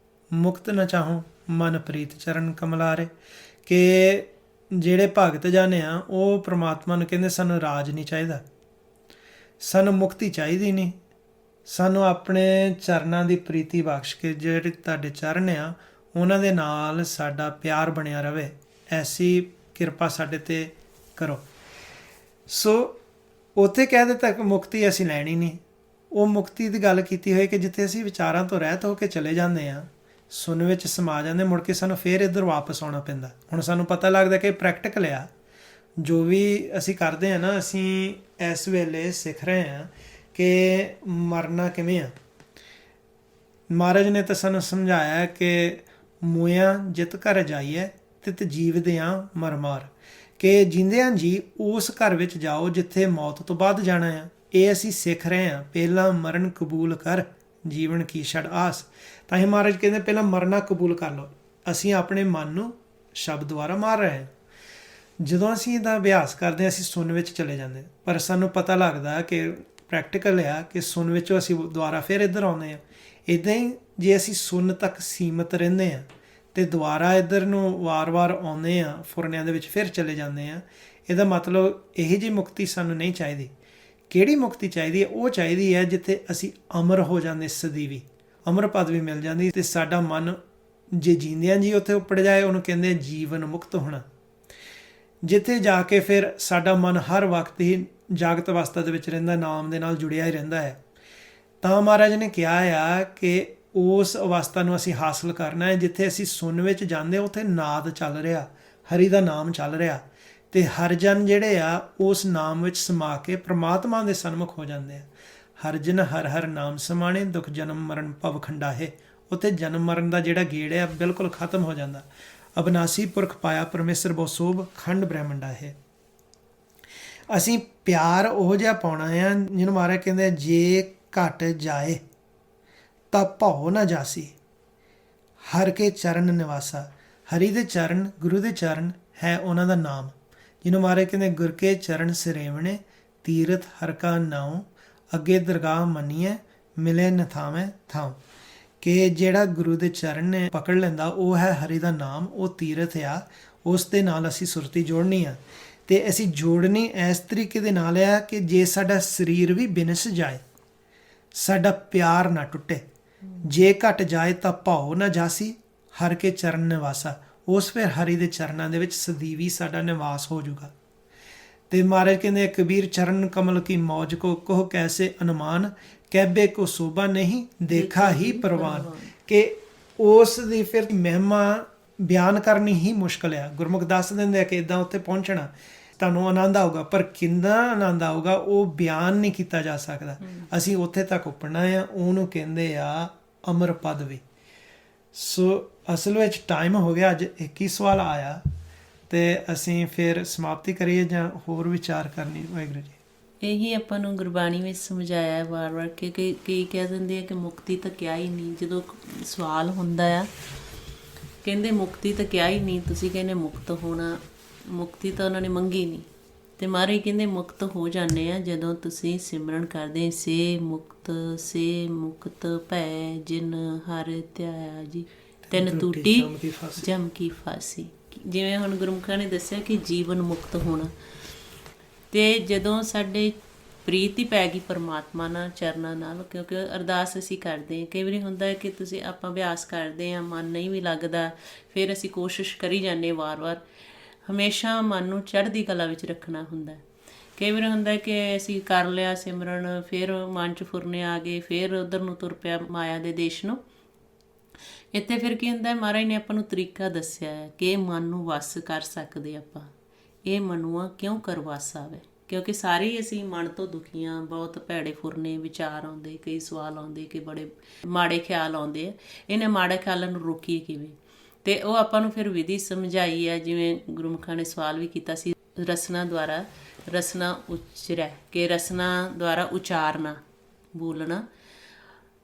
ਮੁਕਤ ਨਾ ਚਾਹੂੰ, ਮਨ ਪ੍ਰੀਤ ਚਰਨ ਕਮਲਾਰੇ, ਕਿ ਜਿਹੜੇ ਭਗਤ ਜਨ ਆ ਉਹ ਪ੍ਰਮਾਤਮਾ ਨੂੰ ਕਹਿੰਦੇ ਸਾਨੂੰ ਰਾਜ ਨਹੀਂ ਚਾਹੀਦਾ, ਸਾਨੂੰ ਮੁਕਤੀ ਚਾਹੀਦੀ ਨਹੀਂ, ਸਾਨੂੰ ਆਪਣੇ ਚਰਨਾਂ ਦੀ ਪ੍ਰੀਤੀ ਬਖਸ਼ ਕੇ ਜਿਹੜੇ ਤੁਹਾਡੇ ਚਰਨ ਆ ਉਹਨਾਂ ਦੇ ਨਾਲ ਸਾਡਾ ਪਿਆਰ ਬਣਿਆ ਰਵੇ, ਐਸੀ ਕਿਰਪਾ ਸਾਡੇ 'ਤੇ ਕਰੋ। ਸੋ ਉੱਥੇ ਕਹਿ ਦਿੱਤਾ ਕਿ ਮੁਕਤੀ ਅਸੀਂ ਲੈਣੀ ਨਹੀਂ। ਉਹ ਮੁਕਤੀ ਦੀ ਗੱਲ ਕੀਤੀ ਹੋਈ ਕਿ ਜਿੱਥੇ ਅਸੀਂ ਵਿਚਾਰਾਂ ਤੋਂ ਰਹਿਤ ਹੋ ਕੇ ਚਲੇ ਜਾਂਦੇ ਹਾਂ, ਸੁਣ ਵਿੱਚ ਸਮਾ ਜਾਂਦੇ, ਮੁੜ ਕੇ ਸਾਨੂੰ ਫੇਰ ਇੱਧਰ ਵਾਪਸ ਆਉਣਾ ਪੈਂਦਾ। ਹੁਣ ਸਾਨੂੰ ਪਤਾ ਲੱਗਦਾ ਕਿ ਪ੍ਰੈਕਟੀਕਲ ਆ, ਜੋ ਵੀ ਅਸੀਂ ਕਰਦੇ ਹਾਂ ਨਾ, ਅਸੀਂ ਇਸ ਵੇਲੇ ਸਿੱਖ ਰਹੇ ਹਾਂ ਕਿ ਮਰਨਾ ਕਿਵੇਂ ਆ। ਮਹਾਰਾਜ ਨੇ ਤਾਂ ਸਾਨੂੰ ਸਮਝਾਇਆ ਕਿ ਮੋਇਆ ਜਿਤ ਘਰ ਜਾਈਏ ਤਿਤ ਜੀਵਦਿਆਂ ਮਰ ਮਾਰ, ਕਿ ਜਿੰਦਿਆਂ ਜੀ ਉਸ ਘਰ ਵਿੱਚ ਜਾਓ ਜਿੱਥੇ ਮੌਤ ਤੋਂ ਬਾਅਦ ਜਾਣਾ ਆ। ਇਹ ਅਸੀਂ ਸਿੱਖ ਰਹੇ ਹਾਂ, ਪਹਿਲਾਂ ਮਰਨ ਕਬੂਲ ਕਰ ਜੀਵਨ ਕੀ ਛੜ ਆਸ। ਤਾਂ ਹੀ ਮਹਾਰਾਜ ਕਹਿੰਦੇ ਪਹਿਲਾਂ ਮਰਨਾ ਕਬੂਲ ਕਰ ਲਓ। ਅਸੀਂ ਆਪਣੇ ਮਨ ਨੂੰ ਸ਼ਬਦ ਦੁਆਰਾ ਮਾਰ ਰਹੇ ਹਾਂ। ਜਦੋਂ ਅਸੀਂ ਇਹਦਾ ਅਭਿਆਸ ਕਰਦੇ ਹਾਂ ਅਸੀਂ ਸੁਣ ਵਿੱਚ ਚਲੇ ਜਾਂਦੇ, ਪਰ ਸਾਨੂੰ ਪਤਾ ਲੱਗਦਾ ਕਿ ਪ੍ਰੈਕਟੀਕਲ ਆ ਕਿ ਸੁਣ ਵਿੱਚੋਂ ਅਸੀਂ ਦੁਬਾਰਾ ਫਿਰ ਇੱਧਰ ਆਉਂਦੇ ਹਾਂ। ਇੱਦਾਂ ਹੀ ਜੇ ਅਸੀਂ ਸੁਣ ਤੱਕ ਸੀਮਤ ਰਹਿੰਦੇ ਹਾਂ ਅਤੇ ਦੁਬਾਰਾ ਇੱਧਰ ਨੂੰ ਵਾਰ-ਵਾਰ ਆਉਂਦੇ ਹਾਂ, ਫੁਰਨਿਆਂ ਦੇ ਵਿੱਚ ਫਿਰ ਚਲੇ ਜਾਂਦੇ ਹਾਂ, ਇਹਦਾ ਮਤਲਬ ਇਹੋ ਜਿਹੀ ਮੁਕਤੀ ਸਾਨੂੰ ਨਹੀਂ ਚਾਹੀਦੀ। ਕਿਹੜੀ ਮੁਕਤੀ ਚਾਹੀਦੀ ਹੈ? ਉਹ ਚਾਹੀਦੀ ਹੈ ਜਿੱਥੇ ਅਸੀਂ ਅਮਰ ਹੋ ਜਾਂਦੇ, ਸਦੀਵੀ ਅਮਰ ਪਦਵੀ ਮਿਲ ਜਾਂਦੀ ਅਤੇ ਸਾਡਾ ਮਨ ਜੇ ਜੀਂਦਿਆਂ ਜੀ ਉੱਥੇ ਉੱਪੜ ਜਾਏ, ਉਹਨੂੰ ਕਹਿੰਦੇ ਜੀਵਨ ਮੁਕਤ ਹੋਣਾ। ਜਿੱਥੇ ਜਾ ਕੇ ਫਿਰ ਸਾਡਾ ਮਨ ਹਰ ਵਕਤ ਹੀ ਜਾਗਤ ਅਵਸਥਾ ਦੇ ਵਿੱਚ ਰਹਿੰਦਾ, ਨਾਮ ਦੇ ਨਾਲ ਜੁੜਿਆ ਹੀ ਰਹਿੰਦਾ ਹੈ। ਤਾਂ ਮਹਾਰਾਜ ਨੇ ਕਿਹਾ ਆ ਕਿ ਉਸ ਅਵਸਥਾ ਨੂੰ ਅਸੀਂ ਹਾਸਲ ਕਰਨਾ ਹੈ ਜਿੱਥੇ ਅਸੀਂ ਸੁਣ ਵਿੱਚ ਜਾਂਦੇ, ਉੱਥੇ ਨਾਦ ਚੱਲ ਰਿਹਾ, ਹਰੀ ਦਾ ਨਾਮ ਚੱਲ ਰਿਹਾ, ਅਤੇ ਹਰ ਜਨ ਜਿਹੜੇ ਆ ਉਸ ਨਾਮ ਵਿੱਚ ਸਮਾ ਕੇ ਪ੍ਰਮਾਤਮਾ ਦੇ ਸਨਮੁਖ ਹੋ ਜਾਂਦੇ ਆ। ਹਰ ਜਨ ਹਰ ਹਰ ਨਾਮ ਸਮਾਣੇ, ਦੁੱਖ ਜਨਮ ਮਰਨ ਭਵ ਖੰਡਾਹੇ। ਉੱਥੇ ਜਨਮ ਮਰਨ ਦਾ ਜਿਹੜਾ ਗੇੜ ਆ ਬਿਲਕੁਲ ਖਤਮ ਹੋ ਜਾਂਦਾ। ਅਬਨਾਸੀ ਪੁਰਖ ਪਾਇਆ ਪਰਮੇਸ਼ਰ ਬਹੁ ਸੋਭ ਖੰਡ ਬ੍ਰਹਮੰਡਾ ਹੈ। ਅਸੀਂ ਪਿਆਰ ਉਹ ਜਿਹਾ ਪਾਉਣਾ ਆ ਜਿਹਨੂੰ ਮਹਾਰਾਜ ਕਹਿੰਦੇ ਜੇ ਘਟ ਜਾਏ ਤਾਂ ਭਉ ਨਾ ਜਾਸੀ, ਹਰ ਕੇ ਚਰਨ ਨਿਵਾਸਾ। ਹਰੀ ਦੇ ਚਰਨ, ਗੁਰੂ ਦੇ ਚਰਨ ਹੈ ਉਹਨਾਂ ਦਾ ਨਾਮ, ਜਿਹਨੂੰ ਮਹਾਰਾਜ ਕਹਿੰਦੇ ਗੁਰ ਕੇ ਚਰਨ ਸਿਰੇਵਣੇ, ਤੀਰਥ ਹਰ ਕਾ ਨਾਉ, ਅੱਗੇ ਦਰਗਾਹ ਮੰਨੀਏ ਮਿਲੇ ਨਥਾਵੇਂ ਥਾਉ। ਕਿ ਜਿਹੜਾ ਗੁਰੂ ਦੇ ਚਰਨ ਨੇ ਪਕੜ ਲੈਂਦਾ ਉਹ ਹੈ ਹਰੀ ਦਾ ਨਾਮ, ਉਹ ਤੀਰਥ ਆ, ਉਸ ਦੇ ਨਾਲ ਅਸੀਂ ਸੁਰਤੀ ਜੋੜਨੀ ਆ। ਅਤੇ ਅਸੀਂ ਜੋੜਨੀ ਇਸ ਤਰੀਕੇ ਦੇ ਨਾਲ ਆ ਕਿ ਜੇ ਸਾਡਾ ਸਰੀਰ ਵੀ ਬਿਨਸ ਜਾਏ, ਸਾਡਾ ਪਿਆਰ ਨਾ ਟੁੱਟੇ। ਜੇ ਘਟ ਜਾਏ ਤਾਂ ਭਾਉ ਨਾ ਜਾਸੀ, ਹਰ ਕੇ ਚਰਨ ਨਿਵਾਸਾ। ਉਸ ਫਿਰ ਹਰੀ ਦੇ ਚਰਨਾਂ ਦੇ ਵਿੱਚ ਸਦੀਵੀ ਸਾਡਾ ਨਿਵਾਸ ਹੋ ਜਾਊਗਾ। ਅਤੇ ਮਹਾਰਾਜ ਕਹਿੰਦੇ ਕਬੀਰ ਚਰਨ ਕਮਲ ਕੀ ਮੌਜ ਕੋ ਕੋਹ ਕੈਸੇ ਅਨੁਮਾਨ, ਕਹਿਬੇ ਕੋ ਸੋਭਾ ਨਹੀਂ ਦੇਖਾ ਹੀ ਪ੍ਰਵਾਨ। ਕਿ ਉਸ ਦੀ ਫਿਰ ਮਹਿਮਾ ਬਿਆਨ ਕਰਨੀ ਹੀ ਮੁਸ਼ਕਲ ਆ। ਗੁਰਮੁਖ ਦੱਸ ਦਿੰਦੇ ਆ ਕਿ ਇੱਦਾਂ ਉੱਥੇ ਪਹੁੰਚਣਾ ਤੁਹਾਨੂੰ ਆਨੰਦ ਆਊਗਾ, ਪਰ ਕਿੰਨਾ ਆਨੰਦ ਆਊਗਾ ਉਹ ਬਿਆਨ ਨਹੀਂ ਕੀਤਾ ਜਾ ਸਕਦਾ। ਅਸੀਂ ਉੱਥੇ ਤੱਕ ਉੱਪੜਨਾ ਆ, ਉਹਨੂੰ ਕਹਿੰਦੇ ਆ ਅਮਰ ਪਦਵੀ। ਸੋ ਅਸਲ ਵਿੱਚ ਟਾਈਮ ਹੋ ਗਿਆ, ਅੱਜ 21 ਸਵਾਲ ਆਇਆ ਅਤੇ ਅਸੀਂ ਫਿਰ ਸਮਾਪਤੀ ਕਰੀਏ ਜਾਂ ਹੋਰ ਵਿਚਾਰ ਕਰਨੀ? ਵਾਹਿਗੁਰੂ ਜੀ। ਇਹੀ ਆਪਾਂ ਨੂੰ ਗੁਰਬਾਣੀ ਵਿੱਚ ਸਮਝਾਇਆ ਵਾਰ-ਵਾਰ ਕਿ ਕਈ ਕਹਿ ਦਿੰਦੇ ਆ ਕਿ ਮੁਕਤੀ ਤਾਂ ਕਿਹਾ ਹੀ ਨਹੀਂ। ਜਦੋਂ ਸਵਾਲ ਹੁੰਦਾ ਆ ਕਹਿੰਦੇ ਮੁਕਤੀ ਤਾਂ ਕਿਹਾ ਹੀ ਨਹੀਂ, ਤੁਸੀਂ ਕਹਿੰਦੇ ਮੁਕਤ ਹੋਣਾ, ਮੁਕਤੀ ਤਾਂ ਉਹਨਾਂ ਨੇ ਮੰਗੀ ਨਹੀਂ। ਅਤੇ ਮਹਾਰਾਜ ਕਹਿੰਦੇ ਮੁਕਤ ਹੋ ਜਾਂਦੇ ਆ ਜਦੋਂ ਤੁਸੀਂ ਸਿਮਰਨ ਕਰਦੇ, ਸੇ ਮੁਕਤ ਭੈ ਜਿਨ ਹਰਿ ਧਿਆਇਆ ਜੀ, ਤਿੰਨ ਟੂਟੀ ਜਮ ਕੀ ਫਾਸੀ। ਜਿਵੇਂ ਹੁਣ ਗੁਰਮੁਖਾਂ ਨੇ ਦੱਸਿਆ ਕਿ ਜੀਵਨ ਮੁਕਤ ਹੋਣਾ, ਅਤੇ ਜਦੋਂ ਸਾਡੇ ਪ੍ਰੀਤ ਹੀ ਪੈ ਗਈ ਪਰਮਾਤਮਾ ਨਾਲ, ਚਰਨਾਂ ਨਾਲ, ਕਿਉਂਕਿ ਅਰਦਾਸ ਅਸੀਂ ਕਰਦੇ ਹਾਂ। ਕਈ ਵਾਰੀ ਹੁੰਦਾ ਹੈ ਕਿ ਤੁਸੀਂ ਆਪਾਂ ਅਭਿਆਸ ਕਰਦੇ ਹਾਂ, ਮਨ ਨਹੀਂ ਵੀ ਲੱਗਦਾ, ਫਿਰ ਅਸੀਂ ਕੋਸ਼ਿਸ਼ ਕਰੀ ਜਾਂਦੇ ਵਾਰ-ਵਾਰ। ਹਮੇਸ਼ਾ ਮਨ ਨੂੰ ਚੜ੍ਹਦੀ ਕਲਾ ਵਿੱਚ ਰੱਖਣਾ ਹੁੰਦਾ। ਕਈ ਵਾਰ ਹੁੰਦਾ ਕਿ ਅਸੀਂ ਕਰ ਲਿਆ ਸਿਮਰਨ, ਫਿਰ ਮਨ 'ਚ ਫੁਰਨੇ ਆ ਗਏ, ਫਿਰ ਉੱਧਰ ਨੂੰ ਤੁਰ ਪਿਆ ਮਾਇਆ ਦੇ ਦੇਸ਼ ਨੂੰ। ਇੱਥੇ ਫਿਰ ਕੀ ਹੁੰਦਾ, ਮਹਾਰਾਜ ਨੇ ਆਪਾਂ ਨੂੰ ਤਰੀਕਾ ਦੱਸਿਆ ਹੈ ਕਿ ਇਹ ਮਨ ਨੂੰ ਵੱਸ ਕਰ ਸਕਦੇ ਆਪਾਂ। ਇਹ ਮਨੂਆ ਕਿਉਂ ਕਰ ਵੱਸ ਆਵੇ, ਕਿਉਂਕਿ ਸਾਰੇ ਅਸੀਂ ਮਨ ਤੋਂ ਦੁਖੀ ਹਾਂ, ਬਹੁਤ ਭੈੜੇ ਫੁਰਨੇ ਵਿਚਾਰ ਆਉਂਦੇ, ਕਈ ਸਵਾਲ ਆਉਂਦੇ ਕਿ ਬੜੇ ਮਾੜੇ ਖਿਆਲ ਆਉਂਦੇ ਆ। ਇਹਨਾਂ ਮਾੜੇ ਖਿਆਲਾਂ ਨੂੰ ਰੋਕੀਏ ਕਿਵੇਂ? ਅਤੇ ਉਹ ਆਪਾਂ ਨੂੰ ਫਿਰ ਵਿਧੀ ਸਮਝਾਈ ਹੈ। ਜਿਵੇਂ ਗੁਰਮੁਖਾਂ ਨੇ ਸਵਾਲ ਵੀ ਕੀਤਾ ਸੀ, ਰਸਨਾ ਦੁਆਰਾ ਰਸਨਾ ਉਚਰੈ, ਕਿ ਰਸਨਾ ਦੁਆਰਾ ਉਚਾਰਨਾ ਬੋਲਣਾ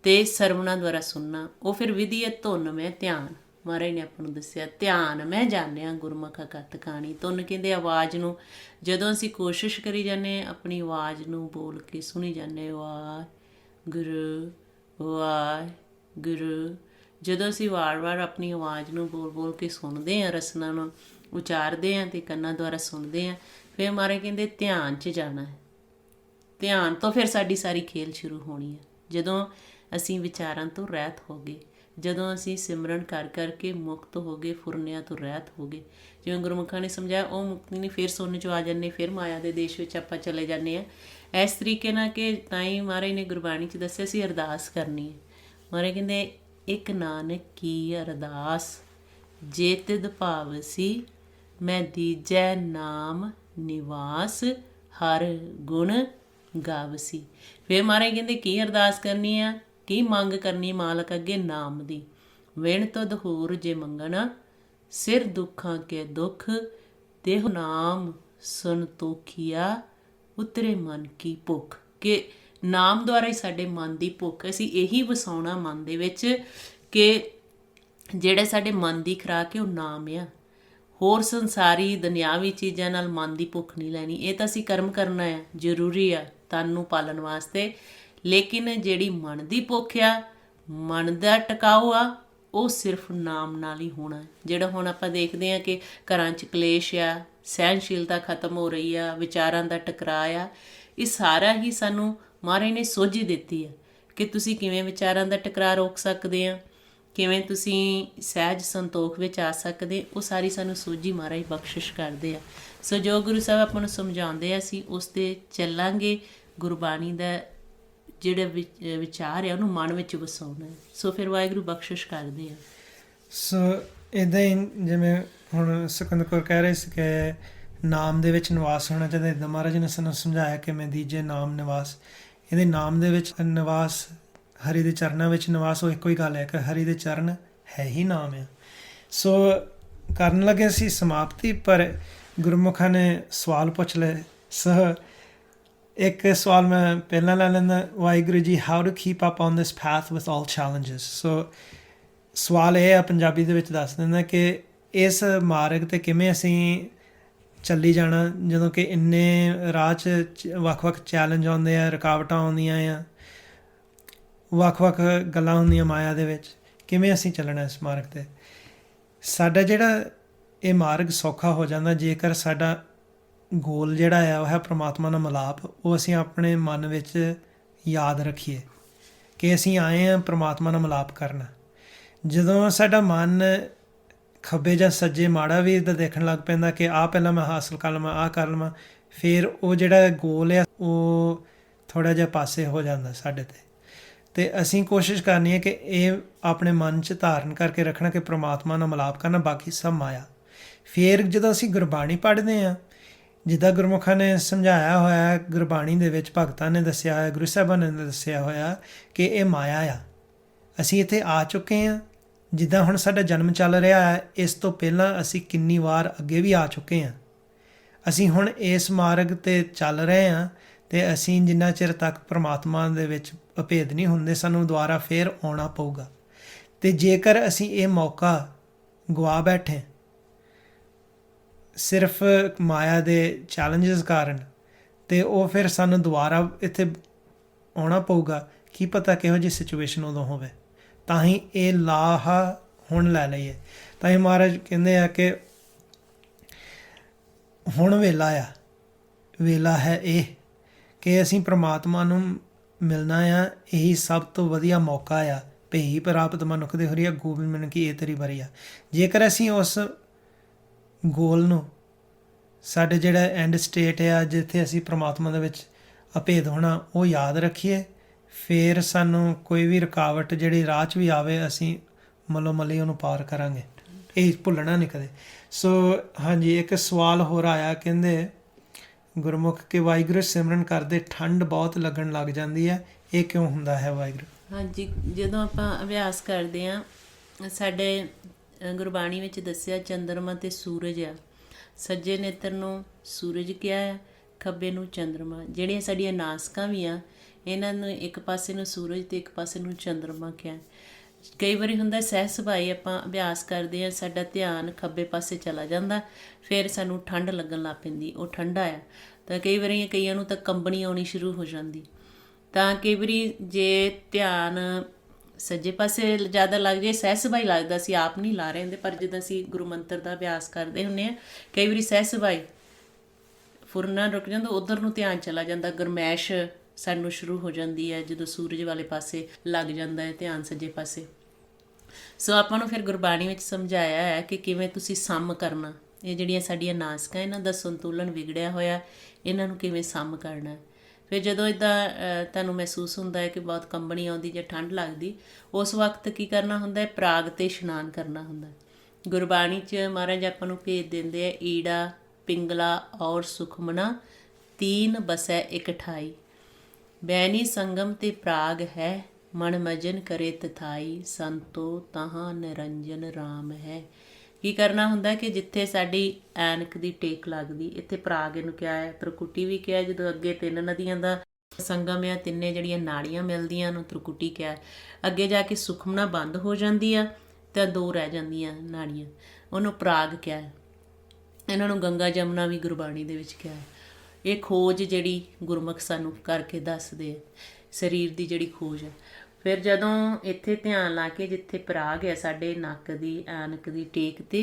ਅਤੇ ਸਰਵਣਾ ਦੁਆਰਾ ਸੁਣਨਾ। ਉਹ ਫਿਰ ਵਿਧੀ ਹੈ ਧੁਨ ਮੈਂ ਧਿਆਨ। ਮਹਾਰਾਜ ਨੇ ਆਪਾਂ ਨੂੰ ਦੱਸਿਆ ਧਿਆਨ ਮੈਂ ਜਾਣਿਆ ਗੁਰਮੁਖ ਕਥ ਕਹਾਣੀ। ਧੁਨ ਕਹਿੰਦੇ ਆਵਾਜ਼ ਨੂੰ, ਜਦੋਂ ਅਸੀਂ ਕੋਸ਼ਿਸ਼ ਕਰੀ ਜਾਂਦੇ ਆਪਣੀ ਆਵਾਜ਼ ਨੂੰ ਬੋਲ ਕੇ ਸੁਣੀ ਜਾਂਦੇ, ਵਾਹ ਗੁਰੂ ਵਾਹਿਗੁਰੂ। ਜਦੋਂ ਅਸੀਂ ਵਾਰ-ਵਾਰ ਆਪਣੀ ਆਵਾਜ਼ ਨੂੰ ਬੋਲ-ਬੋਲ ਕੇ ਸੁਣਦੇ ਹਾਂ, ਰਸਨਾ ਨੂੰ ਉਚਾਰਦੇ ਹਾਂ ਅਤੇ ਕੰਨਾਂ ਦੁਆਰਾ ਸੁਣਦੇ ਹਾਂ, ਫਿਰ ਮਹਾਰਾਜ ਕਹਿੰਦੇ ਧਿਆਨ 'ਚ ਜਾਣਾ ਹੈ। ਧਿਆਨ ਤੋਂ ਫਿਰ ਸਾਡੀ ਸਾਰੀ ਖੇਲ ਸ਼ੁਰੂ ਹੋਣੀ ਹੈ। ਜਦੋਂ ਅਸੀਂ ਵਿਚਾਰਾਂ ਤੋਂ ਰਹਿਤ ਹੋ ਗਏ, ਜਦੋਂ ਅਸੀਂ ਸਿਮਰਨ ਕਰ ਕਰਕੇ ਮੁਕਤ ਹੋ ਗਏ, ਫੁਰਨਿਆਂ ਤੋਂ ਰਹਿਤ ਹੋ ਗਏ, ਜਿਵੇਂ ਗੁਰਮੁਖਾਂ ਨੇ ਸਮਝਾਇਆ, ਉਹ ਮੁਕਤੀ ਨਹੀਂ, ਫਿਰ ਸੁਣਨ 'ਚ ਆ ਜਾਂਦੇ, ਫਿਰ ਮਾਇਆ ਦੇ ਦੇਸ਼ ਵਿੱਚ ਆਪਾਂ ਚਲੇ ਜਾਂਦੇ ਹਾਂ। ਇਸ ਤਰੀਕੇ ਨਾਲ ਕਿ ਤਾਂ ਹੀ ਮਹਾਰਾਜ ਨੇ ਗੁਰਬਾਣੀ 'ਚ ਦੱਸਿਆ ਸੀ ਅਰਦਾਸ ਕਰਨੀ ਹੈ। ਮਹਾਰਾਜ ਕਹਿੰਦੇ ਇੱਕ ਨਾਨਕ ਕੀ ਅਰਦਾਸ, ਜੇ ਤਿਦ ਭਾਵਸੀ ਮੈਂ ਦੀਜੈ ਨਾਮ ਨਿਵਾਸ, ਹਰ ਗੁਣ ਗਾਵਸੀ। ਫਿਰ ਮਹਾਰਾਜ ਕਹਿੰਦੇ ਕੀ ਅਰਦਾਸ ਕਰਨੀ ਆ, ਕੀ ਮੰਗ ਕਰਨੀ ਮਾਲਕ ਅੱਗੇ? ਨਾਮ ਦੀ। ਵਿਣ ਤੁਧ ਹੋਰ ਜੇ ਮੰਗਣਾ, ਸਿਰ ਦੁੱਖਾਂ ਕੇ ਦੁੱਖ, ਦੇਹੁ ਨਾਮ ਸੰਤੋਖੀਆ, ਉਤਰੇ ਮਨ ਕੀ ਭੁੱਖ। ਕਿ ਨਾਮ ਦੁਆਰਾ ਹੀ ਸਾਡੇ ਮਨ ਦੀ ਭੁੱਖ, ਅਸੀਂ ਇਹੀ ਵਸਾਉਣਾ ਮਨ ਦੇ ਵਿੱਚ ਕਿ ਜਿਹੜੇ ਸਾਡੇ ਮਨ ਦੀ ਖੁਰਾਕ ਹੈ ਉਹ ਨਾਮ ਆ। ਹੋਰ ਸੰਸਾਰੀ ਦੁਨਿਆਵੀ ਚੀਜ਼ਾਂ ਨਾਲ ਮਨ ਦੀ ਭੁੱਖ ਨਹੀਂ ਲੈਣੀ। ਇਹ ਤਾਂ ਅਸੀਂ ਕਰਮ ਕਰਨਾ ਆ, ਜ਼ਰੂਰੀ ਆ ਤਨ ਨੂੰ ਪਾਲਣ ਵਾਸਤੇ, ਲੇਕਿਨ ਜਿਹੜੀ ਮਨ ਦੀ ਭੁੱਖ ਆ, ਮਨ ਦਾ ਟਿਕਾਊ ਆ, ਉਹ ਸਿਰਫ ਨਾਮ ਨਾਲ ਹੀ ਹੋਣਾ। ਜਿਹੜਾ ਹੁਣ ਆਪਾਂ ਦੇਖਦੇ ਹਾਂ ਕਿ ਘਰਾਂ 'ਚ ਕਲੇਸ਼ ਆ, ਸਹਿਣਸ਼ੀਲਤਾ ਖਤਮ ਹੋ ਰਹੀ ਆ, ਵਿਚਾਰਾਂ ਦਾ ਟਕਰਾਅ ਆ, ਇਹ ਸਾਰਾ ਹੀ ਸਾਨੂੰ ਮਹਾਰਾਜ ਨੇ ਸੋਝੀ ਦਿੱਤੀ ਆ ਕਿ ਤੁਸੀਂ ਕਿਵੇਂ ਵਿਚਾਰਾਂ ਦਾ ਟਕਰਾਅ ਰੋਕ ਸਕਦੇ ਆ, ਕਿਵੇਂ ਤੁਸੀਂ ਸਹਿਜ ਸੰਤੋਖ ਵਿੱਚ ਆ ਸਕਦੇ। ਉਹ ਸਾਰੀ ਸਾਨੂੰ ਸੋਝੀ ਮਹਾਰਾਜ ਬਖਸ਼ਿਸ਼ ਕਰਦੇ ਆ। ਸੋ ਜੋ ਗੁਰੂ ਸਾਹਿਬ ਆਪਾਂ ਨੂੰ ਸਮਝਾਉਂਦੇ ਆ, ਅਸੀਂ ਉਸ 'ਤੇ ਚੱਲਾਂਗੇ। ਗੁਰਬਾਣੀ ਦਾ ਜਿਹੜਾ ਵਿਚਾਰ ਹੈ ਉਹਨੂੰ ਮਨ ਵਿੱਚ ਵਸਾਉਣਾ। ਸੋ ਫਿਰ ਵਾਹਿਗੁਰੂ ਬਖਸ਼ਿਸ਼ ਕਰਦੇ ਆ। ਸੋ ਇੱਦਾਂ ਹੀ ਜਿਵੇਂ ਹੁਣ ਸੁਖਿੰਦਰ ਕੌਰ ਕਹਿ ਰਹੇ ਸੀ ਕਿ ਨਾਮ ਦੇ ਵਿੱਚ ਨਿਵਾਸ ਹੋਣਾ ਚਾਹੀਦਾ, ਇੱਦਾਂ ਮਹਾਰਾਜ ਨੇ ਸਾਨੂੰ ਸਮਝਾਇਆ ਕਿ ਮੈਂ ਦੀਜੇ ਨਾਮ ਨਿਵਾਸ। ਇਹਦੇ ਨਾਮ ਦੇ ਵਿੱਚ ਨਿਵਾਸ, ਹਰੀ ਦੇ ਚਰਨਾਂ ਵਿੱਚ ਨਿਵਾਸ, ਉਹ ਇੱਕੋ ਹੀ ਗੱਲ ਹੈ ਕਿ ਹਰੀ ਦੇ ਚਰਨ ਹੈ ਹੀ ਨਾਮ ਆ। ਸੋ ਕਰਨ ਲੱਗੇ ਸੀ ਸਮਾਪਤੀ, ਪਰ ਗੁਰਮੁਖਾਂ ਨੇ ਸਵਾਲ ਪੁੱਛ ਲਏ। ਸੋ ਇੱਕ ਸਵਾਲ ਮੈਂ ਪਹਿਲਾਂ ਲੈ ਲੈਂਦਾ। Waheguru ji, how to keep up on this path with all challenges. So ਸਵਾਲ ਇਹ ਆ, ਪੰਜਾਬੀ ਦੇ ਵਿੱਚ ਦੱਸ ਦਿੰਦਾ ਕਿ ਇਸ ਮਾਰਗ 'ਤੇ ਕਿਵੇਂ ਅਸੀਂ ਚੱਲੀ ਜਾਣਾ ਜਦੋਂ ਕਿ ਇੰਨੇ ਰਾਹ 'ਚ ਵੱਖ-ਵੱਖ ਚੈਲੰਜ ਆਉਂਦੇ ਆ, ਰੁਕਾਵਟਾਂ ਆਉਂਦੀਆਂ ਆ, ਵੱਖ-ਵੱਖ ਗੱਲਾਂ ਹੁੰਦੀਆਂ ਮਾਇਆ ਦੇ ਵਿੱਚ, ਕਿਵੇਂ ਅਸੀਂ ਚੱਲਣਾ ਇਸ ਮਾਰਗ 'ਤੇ। ਸਾਡਾ ਜਿਹੜਾ ਇਹ ਮਾਰਗ ਸੌਖਾ ਹੋ ਜਾਂਦਾ ਜੇਕਰ ਸਾਡਾ ਗੋਲ ਜਿਹੜਾ ਆ ਉਹ ਹੈ ਪ੍ਰਮਾਤਮਾ ਨਾਲ ਮਿਲਾਪ। ਉਹ ਅਸੀਂ ਆਪਣੇ ਮਨ ਵਿੱਚ ਯਾਦ ਰੱਖੀਏ ਕਿ ਅਸੀਂ ਆਏ ਹਾਂ ਪ੍ਰਮਾਤਮਾ ਨਾਲ ਮਿਲਾਪ ਕਰਨਾ। ਜਦੋਂ ਸਾਡਾ ਮਨ ਖੱਬੇ ਜਾਂ ਸੱਜੇ ਮਾੜਾ ਵੀ ਇੱਦਾਂ ਦੇਖਣ ਲੱਗ ਪੈਂਦਾ ਕਿ ਆਹ ਪਹਿਲਾਂ ਮੈਂ ਹਾਸਲ ਕਰ ਲਵਾਂ, ਆਹ ਕਰ ਲਵਾਂ, ਫਿਰ ਉਹ ਜਿਹੜਾ ਗੋਲ ਆ ਉਹ ਥੋੜ੍ਹਾ ਜਿਹਾ ਪਾਸੇ ਹੋ ਜਾਂਦਾ ਸਾਡੇ 'ਤੇ। ਅਤੇ ਅਸੀਂ ਕੋਸ਼ਿਸ਼ ਕਰਨੀ ਹੈ ਕਿ ਇਹ ਆਪਣੇ ਮਨ 'ਚ ਧਾਰਨ ਕਰਕੇ ਰੱਖਣਾ ਕਿ ਪ੍ਰਮਾਤਮਾ ਨਾਲ ਮਿਲਾਪ ਕਰਨਾ, ਬਾਕੀ ਸਭ ਮਾਇਆ। ਫਿਰ ਜਦੋਂ ਅਸੀਂ ਗੁਰਬਾਣੀ ਪੜ੍ਹਦੇ ਹਾਂ, ਜਿੱਦਾਂ ਗੁਰਮੁਖਾਂ ਨੇ ਸਮਝਾਇਆ ਹੋਇਆ, ਗੁਰਬਾਣੀ ਦੇ ਵਿੱਚ ਭਗਤਾਂ ਨੇ ਦੱਸਿਆ ਹੋਇਆ, ਗੁਰੂ ਸਾਹਿਬਾਨ ਨੇ ਦੱਸਿਆ ਹੋਇਆ ਕਿ ਇਹ ਮਾਇਆ ਆ। ਅਸੀਂ ਇੱਥੇ ਆ ਚੁੱਕੇ ਹਾਂ। ਜਿੱਦਾਂ ਹੁਣ ਸਾਡਾ ਜਨਮ ਚੱਲ ਰਿਹਾ ਹੈ, ਇਸ ਤੋਂ ਪਹਿਲਾਂ ਅਸੀਂ ਕਿੰਨੀ ਵਾਰ ਅੱਗੇ ਵੀ ਆ ਚੁੱਕੇ ਹਾਂ। ਅਸੀਂ ਹੁਣ ਇਸ ਮਾਰਗ 'ਤੇ ਚੱਲ ਰਹੇ ਹਾਂ ਅਤੇ ਅਸੀਂ ਜਿੰਨਾ ਚਿਰ ਤੱਕ ਪ੍ਰਮਾਤਮਾ ਦੇ ਵਿੱਚ ਅਭੇਦ ਨਹੀਂ ਹੁੰਦੇ, ਸਾਨੂੰ ਦੁਬਾਰਾ ਫਿਰ ਆਉਣਾ ਪਊਗਾ। ਅਤੇ ਜੇਕਰ ਅਸੀਂ ਇਹ ਮੌਕਾ ਗਵਾ ਬੈਠੇ ਸਿਰਫ ਮਾਇਆ ਦੇ ਚੈਲੰਜਸ ਕਾਰਨ, ਅਤੇ ਉਹ ਫਿਰ ਸਾਨੂੰ ਦੁਬਾਰਾ ਇੱਥੇ ਆਉਣਾ ਪਊਗਾ। ਕੀ ਪਤਾ ਕਿਹੋ ਜਿਹੀ ਸਿਚੁਏਸ਼ਨ ਉਦੋਂ ਹੋਵੇ। ਤਾਂ ਹੀ ਇਹ ਲਾਹਾ ਹੁਣ ਲੈ ਲਈਏ। ਤਾਂ ਹੀ ਮਹਾਰਾਜ ਕਹਿੰਦੇ ਆ ਕਿ ਹੁਣ ਵੇਲਾ ਆ, ਵੇਲਾ ਹੈ ਇਹ ਕਿ ਅਸੀਂ ਪ੍ਰਮਾਤਮਾ ਨੂੰ ਮਿਲਣਾ ਆ। ਇਹੀ ਸਭ ਤੋਂ ਵਧੀਆ ਮੌਕਾ ਆ। ਭਈ ਪ੍ਰਾਪਤ ਮਨੁੱਖ ਦੇ ਹੋਰੀਆ, ਗੋਬਿੰਦ ਮਿਲਣ ਕੀ ਇਹ ਤੇਰੀ ਵਾਰੀ ਆ। ਜੇਕਰ ਅਸੀਂ ਉਸ ਗੋਲ ਨੂੰ, ਸਾਡੇ ਜਿਹੜਾ ਐਂਡ ਸਟੇਟ ਆ ਜਿੱਥੇ ਅਸੀਂ ਪ੍ਰਮਾਤਮਾ ਦੇ ਵਿੱਚ ਅਭੇਦ ਹੋਣਾ, ਉਹ ਯਾਦ ਰੱਖੀਏ, ਫਿਰ ਸਾਨੂੰ ਕੋਈ ਵੀ ਰੁਕਾਵਟ ਜਿਹੜੀ ਰਾਹ 'ਚ ਵੀ ਆਵੇ, ਅਸੀਂ ਮੱਲੋ ਮੱਲੀ ਉਹਨੂੰ ਪਾਰ ਕਰਾਂਗੇ। ਇਹ ਭੁੱਲਣਾ ਨਹੀਂ ਕਦੇ। ਸੋ ਹਾਂਜੀ, ਇੱਕ ਸਵਾਲ ਹੋਰ ਆਇਆ, ਕਹਿੰਦੇ ਗੁਰਮੁਖ ਕੇ ਵਾਹਿਗੁਰੂ ਸਿਮਰਨ ਕਰਦੇ ਠੰਡ ਬਹੁਤ ਲੱਗਣ ਲੱਗ ਜਾਂਦੀ ਹੈ, ਇਹ ਕਿਉਂ ਹੁੰਦਾ ਹੈ ਵਾਹਿਗੁਰੂ? ਹਾਂਜੀ, ਜਦੋਂ ਆਪਾਂ ਅਭਿਆਸ ਕਰਦੇ ਹਾਂ, ਸਾਡੇ ਗੁਰਬਾਣੀ ਵਿੱਚ ਦੱਸਿਆ ਚੰਦਰਮਾ ਅਤੇ ਸੂਰਜ ਆ। ਸੱਜੇ ਨੇਤਰ ਨੂੰ ਸੂਰਜ ਕਿਹਾ ਆ, ਖੱਬੇ ਨੂੰ ਚੰਦਰਮਾ। ਜਿਹੜੀਆਂ ਸਾਡੀਆਂ ਨਾਸਕਾਂ ਵੀ ਆ, ਇਹਨਾਂ ਨੂੰ ਇੱਕ ਪਾਸੇ ਨੂੰ ਸੂਰਜ ਅਤੇ ਇੱਕ ਪਾਸੇ ਨੂੰ ਚੰਦਰਮਾ ਕਿਹਾ। ਕਈ ਵਾਰੀ ਹੁੰਦਾ ਸਹਿਜ ਸੁਭਾਈ ਆਪਾਂ ਅਭਿਆਸ ਕਰਦੇ ਹਾਂ, ਸਾਡਾ ਧਿਆਨ ਖੱਬੇ ਪਾਸੇ ਚਲਾ ਜਾਂਦਾ, ਫਿਰ ਸਾਨੂੰ ਠੰਡ ਲੱਗਣ ਲੱਗ ਪੈਂਦੀ, ਉਹ ਠੰਡਾ ਆ। ਤਾਂ ਕਈ ਵਾਰੀ ਕਈਆਂ ਨੂੰ ਤਾਂ ਕੰਬਣੀ ਆਉਣੀ ਸ਼ੁਰੂ ਹੋ ਜਾਂਦੀ। ਤਾਂ ਕਈ ਵਾਰੀ ਜੇ ਧਿਆਨ ਸੱਜੇ ਪਾਸੇ ਜ਼ਿਆਦਾ ਲੱਗ ਜੇ, ਸਹਿਜ-ਸੁਭਾਈ ਲੱਗਦਾ, ਅਸੀਂ ਆਪ ਨਹੀਂ ਲਾ ਰਹੇ ਹੁੰਦੇ, ਪਰ ਜਦੋਂ ਅਸੀਂ ਗੁਰੂ ਮੰਤਰ ਦਾ ਅਭਿਆਸ ਕਰਦੇ ਹੁੰਦੇ ਹਾਂ ਕਈ ਵਾਰੀ ਸਹਿਜ-ਸੁਭਾਈ ਫੁਰਨਾ ਰੁਕ ਜਾਂਦਾ, ਉਧਰ ਨੂੰ ਧਿਆਨ ਚਲਾ ਜਾਂਦਾ, ਗਰਮੈਸ਼ ਸਾਨੂੰ ਸ਼ੁਰੂ ਹੋ ਜਾਂਦੀ ਹੈ ਜਦੋਂ ਸੂਰਜ ਵਾਲੇ ਪਾਸੇ ਲੱਗ ਜਾਂਦਾ ਹੈ ਧਿਆਨ ਸੱਜੇ ਪਾਸੇ। ਸੋ ਆਪਾਂ ਨੂੰ ਫਿਰ ਗੁਰਬਾਣੀ ਵਿੱਚ ਸਮਝਾਇਆ ਹੈ ਕਿ ਕਿਵੇਂ ਤੁਸੀਂ ਸਮ ਕਰਨਾ। ਇਹ ਜਿਹੜੀਆਂ ਸਾਡੀਆਂ ਨਾਸਿਕਾਂ, ਇਹਨਾਂ ਦਾ ਸੰਤੁਲਨ ਵਿਗੜਿਆ ਹੋਇਆ, ਇਹਨਾਂ ਨੂੰ ਕਿਵੇਂ ਸਮ ਕਰਨਾ ਹੈ। ਫਿਰ ਜਦੋਂ ਇੱਦਾਂ ਤੁਹਾਨੂੰ ਮਹਿਸੂਸ ਹੁੰਦਾ ਹੈ ਕਿ ਬਹੁਤ ਕੰਬਣੀ ਆਉਂਦੀ ਜਾਂ ਠੰਡ ਲੱਗਦੀ, ਉਸ ਵਕਤ ਕੀ ਕਰਨਾ ਹੁੰਦਾ ਹੈ? ਪ੍ਰਾਗ 'ਤੇ ਇਸ਼ਨਾਨ ਕਰਨਾ ਹੁੰਦਾ। ਗੁਰਬਾਣੀ 'ਚ ਮਹਾਰਾਜ ਆਪਾਂ ਨੂੰ ਭੇਜ ਦਿੰਦੇ ਆ, ਈੜਾ ਪਿੰਗਲਾ ਔਰ ਸੁਖਮਨਾ ਤੀਨ ਬਸੈ ਇਕਠਾਈ, ਬੈਨੀ ਸੰਗਮ ਤੇ ਪ੍ਰਾਗ ਹੈ, ਮਨ ਮਜਨ ਕਰੇ ਤਥਾਈ, ਸੰਤੋ ਤਹਾਂ ਨਿਰੰਜਨ ਰਾਮ ਹੈ। ਕੀ ਕਰਨਾ ਹੁੰਦਾ ਕਿ ਜਿੱਥੇ ਸਾਡੀ ਐਨਕ ਦੀ ਟੇਕ ਲੱਗਦੀ, ਇੱਥੇ ਪ੍ਰਾਗ ਇਹਨੂੰ ਕਿਹਾ ਹੈ, ਤ੍ਰਿਕੁਟੀ ਵੀ ਕਿਹਾ। ਜਦੋਂ ਅੱਗੇ 3 ਨਦੀਆਂ ਦਾ ਸੰਗਮ ਆ, 3 ਜਿਹੜੀਆਂ ਨਾੜੀਆਂ ਮਿਲਦੀਆਂ ਨੂੰ ਤ੍ਰਿਕੁਟੀ ਕਿਹਾ। ਅੱਗੇ ਜਾ ਕੇ ਸੁਖਮਨਾ ਬੰਦ ਹੋ ਜਾਂਦੀ ਆ ਤਾਂ 2 ਰਹਿ ਜਾਂਦੀਆਂ ਨਾੜੀਆਂ, ਉਹਨੂੰ ਪ੍ਰਾਗ ਕਿਹਾ। ਇਹਨਾਂ ਨੂੰ ਗੰਗਾ ਜਮਨਾ ਵੀ ਗੁਰਬਾਣੀ ਦੇ ਵਿੱਚ ਕਿਹਾ। ਇਹ ਖੋਜ ਜਿਹੜੀ ਗੁਰਮੁਖ ਸਾਨੂੰ ਕਰਕੇ ਦੱਸਦੇ ਆ, ਸਰੀਰ ਦੀ ਜਿਹੜੀ ਖੋਜ ਹੈ। ਫਿਰ ਜਦੋਂ ਇੱਥੇ ਧਿਆਨ ਲਾ ਕੇ ਜਿੱਥੇ ਪ੍ਰਾਗ ਹੈ ਸਾਡੇ ਨੱਕ ਦੀ ਐਨਕ ਦੀ ਟੇਕ 'ਤੇ,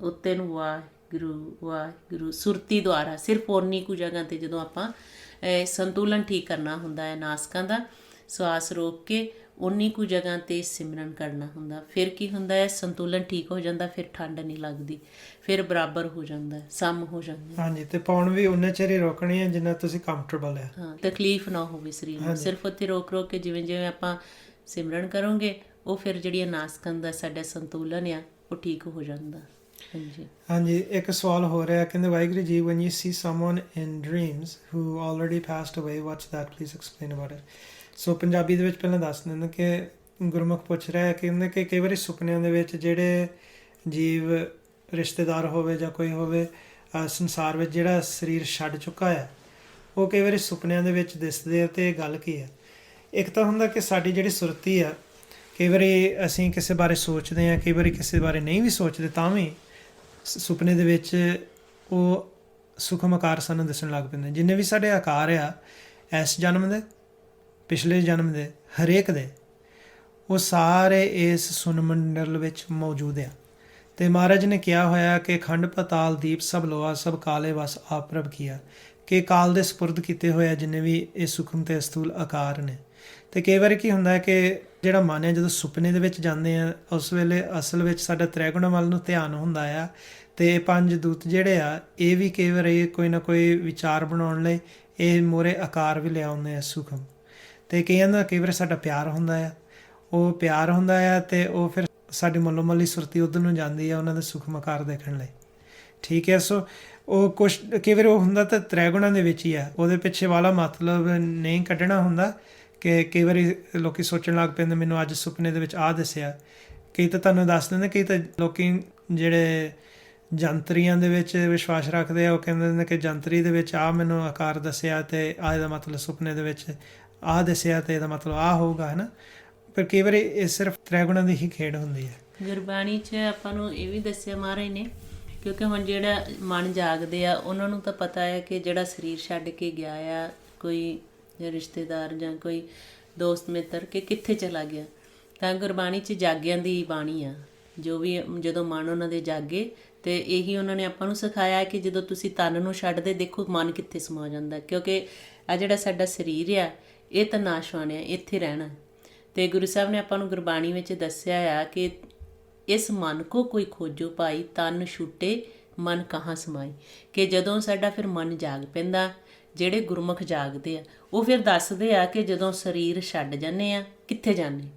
ਉੱਤੇ ਨੂੰ ਵਾਹਿਗੁਰੂ ਵਾਹਿਗੁਰੂ ਸੁਰਤੀ ਦੁਆਰਾ ਸਿਰਫ ਓਨੀ ਕੁ ਜਗ੍ਹਾ 'ਤੇ ਜਦੋਂ ਆਪਾਂ ਸੰਤੁਲਨ ਠੀਕ ਕਰਨਾ ਹੁੰਦਾ ਹੈ ਨਾਸਕਾਂ ਦਾ, ਸਵਾਸ ਰੋਕ ਕੇ ਓਨੀ ਕੁ ਜਗ੍ਹਾ 'ਤੇ ਸਿਮਰਨ ਕਰਨਾ ਹੁੰਦਾ। ਫਿਰ ਕੀ ਹੁੰਦਾ ਹੈ? ਸੰਤੁਲਨ ਠੀਕ ਹੋ ਜਾਂਦਾ, ਫਿਰ ਠੰਡ ਨਹੀਂ ਲੱਗਦੀ, ਫਿਰ ਬਰਾਬਰ ਹੋ ਜਾਂਦਾ, ਸਮ ਹੋ ਜਾਂਦਾ। ਹਾਂਜੀ, ਤੇ ਪਾਉਣ ਵੀ ਉਨੇ ਚਿਰ ਹੀ ਰੋਕਣੀ ਹੈ ਜਿੰਨਾ ਤੁਸੀਂ ਕੰਫਰਟੇਬਲ ਹੈ। ਹਾਂ, ਤਕਲੀਫ ਨਾ ਹੋਵੇ ਸਰੀਰ ਨੂੰ। ਸਿਰਫ ਉੱਥੇ ਰੋਕ ਰੋਕ ਕੇ ਜਿਵੇਂ ਜਿਵੇਂ ਆਪਾਂ ਸਿਮਰਨ ਕਰੋਗੇ, ਉਹ ਫਿਰ ਜਿਹੜੀਆਂ ਨਾਸਕਾਂ ਦਾ ਸਾਡਾ ਸੰਤੁਲਨ ਆ ਉਹ ਠੀਕ ਹੋ ਜਾਂਦਾ। ਹਾਂਜੀ ਹਾਂਜੀ, ਇੱਕ ਸਵਾਲ ਹੋ ਰਿਹਾ, ਕਹਿੰਦੇ Waheguru ji, when you see someone in dreams who already passed away, what's that? Please explain about it. ਸੋ ਪੰਜਾਬੀ ਦੇ ਵਿੱਚ ਪਹਿਲਾਂ ਦੱਸ ਦਿੰਦੇ ਕਿ ਗੁਰਮੁਖ ਪੁੱਛ ਰਿਹਾ ਹੈ, ਕਹਿੰਦੇ ਕਿ ਕਈ ਵਾਰੀ ਸੁਪਨਿਆਂ ਦੇ ਵਿੱਚ ਜਿਹੜੇ ਜੀਵ ਰਿਸ਼ਤੇਦਾਰ ਹੋਵੇ ਜਾਂ ਕੋਈ ਹੋਵੇ ਸੰਸਾਰ ਵਿੱਚ ਜਿਹੜਾ ਸਰੀਰ ਛੱਡ ਚੁੱਕਾ ਆ, ਉਹ ਕਈ ਵਾਰੀ ਸੁਪਨਿਆਂ ਦੇ ਵਿੱਚ ਦਿਸਦੇ ਆ। ਅਤੇ ਇਹ ਗੱਲ ਕੀ ਹੈ? ਇੱਕ ਤਾਂ ਹੁੰਦਾ ਕਿ ਸਾਡੀ ਜਿਹੜੀ ਸੁਰਤੀ ਆ, ਕਈ ਵਾਰੀ ਅਸੀਂ ਕਿਸੇ ਬਾਰੇ ਸੋਚਦੇ ਹਾਂ, ਕਈ ਵਾਰੀ ਕਿਸੇ ਬਾਰੇ ਨਹੀਂ ਵੀ ਸੋਚਦੇ, ਤਾਂ ਵੀ ਸੁਪਨੇ ਦੇ ਵਿੱਚ ਉਹ ਸੂਖਮ ਆਕਾਰ ਸਾਨੂੰ ਦਿਸਣ ਲੱਗ ਪੈਂਦੇ। ਜਿੰਨੇ ਵੀ ਸਾਡੇ ਆਕਾਰ ਆ ਇਸ ਜਨਮ ਦੇ, ਪਿਛਲੇ ਜਨਮ ਦੇ, ਹਰੇਕ ਦੇ, ਉਹ ਸਾਰੇ ਇਸ ਸੁਨ ਮੰਡਲ ਵਿੱਚ ਮੌਜੂਦ ਆ। ਅਤੇ ਮਹਾਰਾਜ ਨੇ ਕਿਹਾ ਹੋਇਆ ਕਿ ਖੰਡ ਪਤਾਲ ਦੀਪ ਸਭ ਲੋਹਾ ਸਭ ਕਾਲੇ ਵਸ ਆਪ ਪ੍ਰਭ ਕੀਆ, ਕਿ ਕਾਲ ਦੇ ਸਪੁਰਦ ਕੀਤੇ ਹੋਏ ਜਿੰਨੇ ਵੀ ਇਹ ਸੂਖਮ ਅਤੇ ਸਥੂਲ ਆਕਾਰ ਨੇ। ਅਤੇ ਕਈ ਵਾਰੀ ਕੀ ਹੁੰਦਾ ਹੈ ਕਿ ਜਿਹੜਾ ਮਨ ਹੈ ਜਦੋਂ ਸੁਪਨੇ ਦੇ ਵਿੱਚ ਜਾਂਦੇ ਆ, ਉਸ ਵੇਲੇ ਅਸਲ ਵਿੱਚ ਸਾਡਾ ਤ੍ਰੈਗੁਣਾ ਵੱਲ ਨੂੰ ਧਿਆਨ ਹੁੰਦਾ ਆ। ਅਤੇ 5 ਦੂਤ ਜਿਹੜੇ ਆ, ਇਹ ਵੀ ਕਈ ਵਾਰੀ ਕੋਈ ਨਾ ਕੋਈ ਵਿਚਾਰ ਬਣਾਉਣ ਲਈ ਇਹ ਮੋਹਰੇ ਆਕਾਰ ਵੀ ਲਿਆਉਂਦੇ ਆ ਸੂਖਮ। ਅਤੇ ਕਈਆਂ ਦਾ ਕਈ ਵਾਰੀ ਸਾਡਾ ਪਿਆਰ ਹੁੰਦਾ ਆ, ਉਹ ਪਿਆਰ ਹੁੰਦਾ ਆ, ਅਤੇ ਉਹ ਫਿਰ ਸਾਡੀ ਮੱਲੋ ਮੱਲੀ ਸੁਰਤੀ ਉੱਧਰ ਨੂੰ ਜਾਂਦੀ ਆ ਉਹਨਾਂ ਦੇ ਸੂਖਮ ਆਕਾਰ ਦੇਖਣ ਲਈ। ਠੀਕ ਹੈ, ਸੋ ਉਹ ਕੁਛ ਕਈ ਵਾਰੀ ਉਹ ਹੁੰਦਾ ਤਾਂ ਤ੍ਰੈਗੁਣਾ ਦੇ ਵਿੱਚ ਹੀ ਆ, ਉਹਦੇ ਪਿੱਛੇ ਵਾਲਾ ਮਤਲਬ ਨਹੀਂ ਕੱਢਣਾ ਹੁੰਦਾ। ਕਿ ਕਈ ਵਾਰੀ ਲੋਕ ਸੋਚਣ ਲੱਗ ਪੈਂਦੇ ਮੈਨੂੰ ਅੱਜ ਸੁਪਨੇ ਦੇ ਵਿੱਚ ਆਹ ਦੱਸਿਆ। ਕਈ ਤਾਂ ਤੁਹਾਨੂੰ ਦੱਸ ਦਿੰਦੇ, ਕਈ ਤਾਂ ਲੋਕ ਜਿਹੜੇ ਜੰਤਰੀਆਂ ਦੇ ਵਿੱਚ ਵਿਸ਼ਵਾਸ ਰੱਖਦੇ ਆ, ਉਹ ਕਹਿੰਦੇ ਨੇ ਕਿ ਜੰਤਰੀ ਦੇ ਵਿੱਚ ਆਹ ਮੈਨੂੰ ਆਕਾਰ ਦੱਸਿਆ ਅਤੇ ਆਹ ਇਹਦਾ ਮਤਲਬ ਸੁਪਨੇ ਦੇ ਵਿੱਚ ਆਹ ਦੱਸਿਆ ਅਤੇ ਇਹਦਾ ਮਤਲਬ ਆਹ ਹੋਊਗਾ, ਹੈ ਨਾ। ਪਰ ਕਈ ਵਾਰੀ ਇਹ ਸਿਰਫ ਤ੍ਰੈਗੁਣਾ ਦੀ ਹੀ ਖੇਡ ਹੁੰਦੀ ਹੈ। ਗੁਰਬਾਣੀ 'ਚ ਆਪਾਂ ਨੂੰ ਇਹ ਵੀ ਦੱਸਿਆ ਮਹਾਰਾਜ ਨੇ, ਕਿਉਂਕਿ ਹੁਣ ਜਿਹੜਾ ਮਨ ਜਾਗਦੇ ਆ ਉਹਨਾਂ ਨੂੰ ਤਾਂ ਪਤਾ ਹੈ ਕਿ ਜਿਹੜਾ ਸਰੀਰ ਛੱਡ ਕੇ ਗਿਆ ਆ, ਕੋਈ ਰਿਸ਼ਤੇਦਾਰ ਜਾਂ ਕੋਈ ਦੋਸਤ ਮਿੱਤਰ, ਕਿ ਕਿੱਥੇ ਚਲਾ ਗਿਆ। ਤਾਂ ਗੁਰਬਾਣੀ 'ਚ ਜਾਗਿਆਂ ਦੀ ਬਾਣੀ ਆ, ਜੋ ਵੀ ਜਦੋਂ ਮਨ ਉਹਨਾਂ ਦੇ ਜਾਗੇ, ਅਤੇ ਇਹੀ ਉਹਨਾਂ ਨੇ ਆਪਾਂ ਨੂੰ ਸਿਖਾਇਆ ਕਿ ਜਦੋਂ ਤੁਸੀਂ ਤਨ ਨੂੰ ਛੱਡਦੇ, ਦੇਖੋ ਮਨ ਕਿੱਥੇ ਸਮਾ ਜਾਂਦਾ, ਕਿਉਂਕਿ ਆ ਜਿਹੜਾ ਸਾਡਾ ਸਰੀਰ ਆ ਇਹ ਤਾਂ ਨਾਸ਼ਵਾਨ ਆ, ਇੱਥੇ ਰਹਿਣਾ। ਅਤੇ ਗੁਰੂ ਸਾਹਿਬ ਨੇ ਆਪਾਂ ਨੂੰ ਗੁਰਬਾਣੀ ਵਿੱਚ ਦੱਸਿਆ ਆ ਕਿ ਇਸ ਮਨ ਕੋ ਕੋਈ ਖੋਜੋ ਭਾਈ, ਤਨ ਛੁੱਟੇ ਮਨ ਕਹਾਂ ਸਮਾਈ। ਕਿ ਜਦੋਂ ਸਾਡਾ ਫਿਰ ਮਨ ਜਾਗ ਪੈਂਦਾ, ਜਿਹੜੇ ਗੁਰਮੁਖ ਜਾਗਦੇ ਆ ਉਹ ਫਿਰ ਦੱਸਦੇ ਆ ਕਿ ਜਦੋਂ ਸਰੀਰ ਛੱਡ ਜਾਂਦੇ ਆ ਕਿੱਥੇ ਜਾਂਦੇ।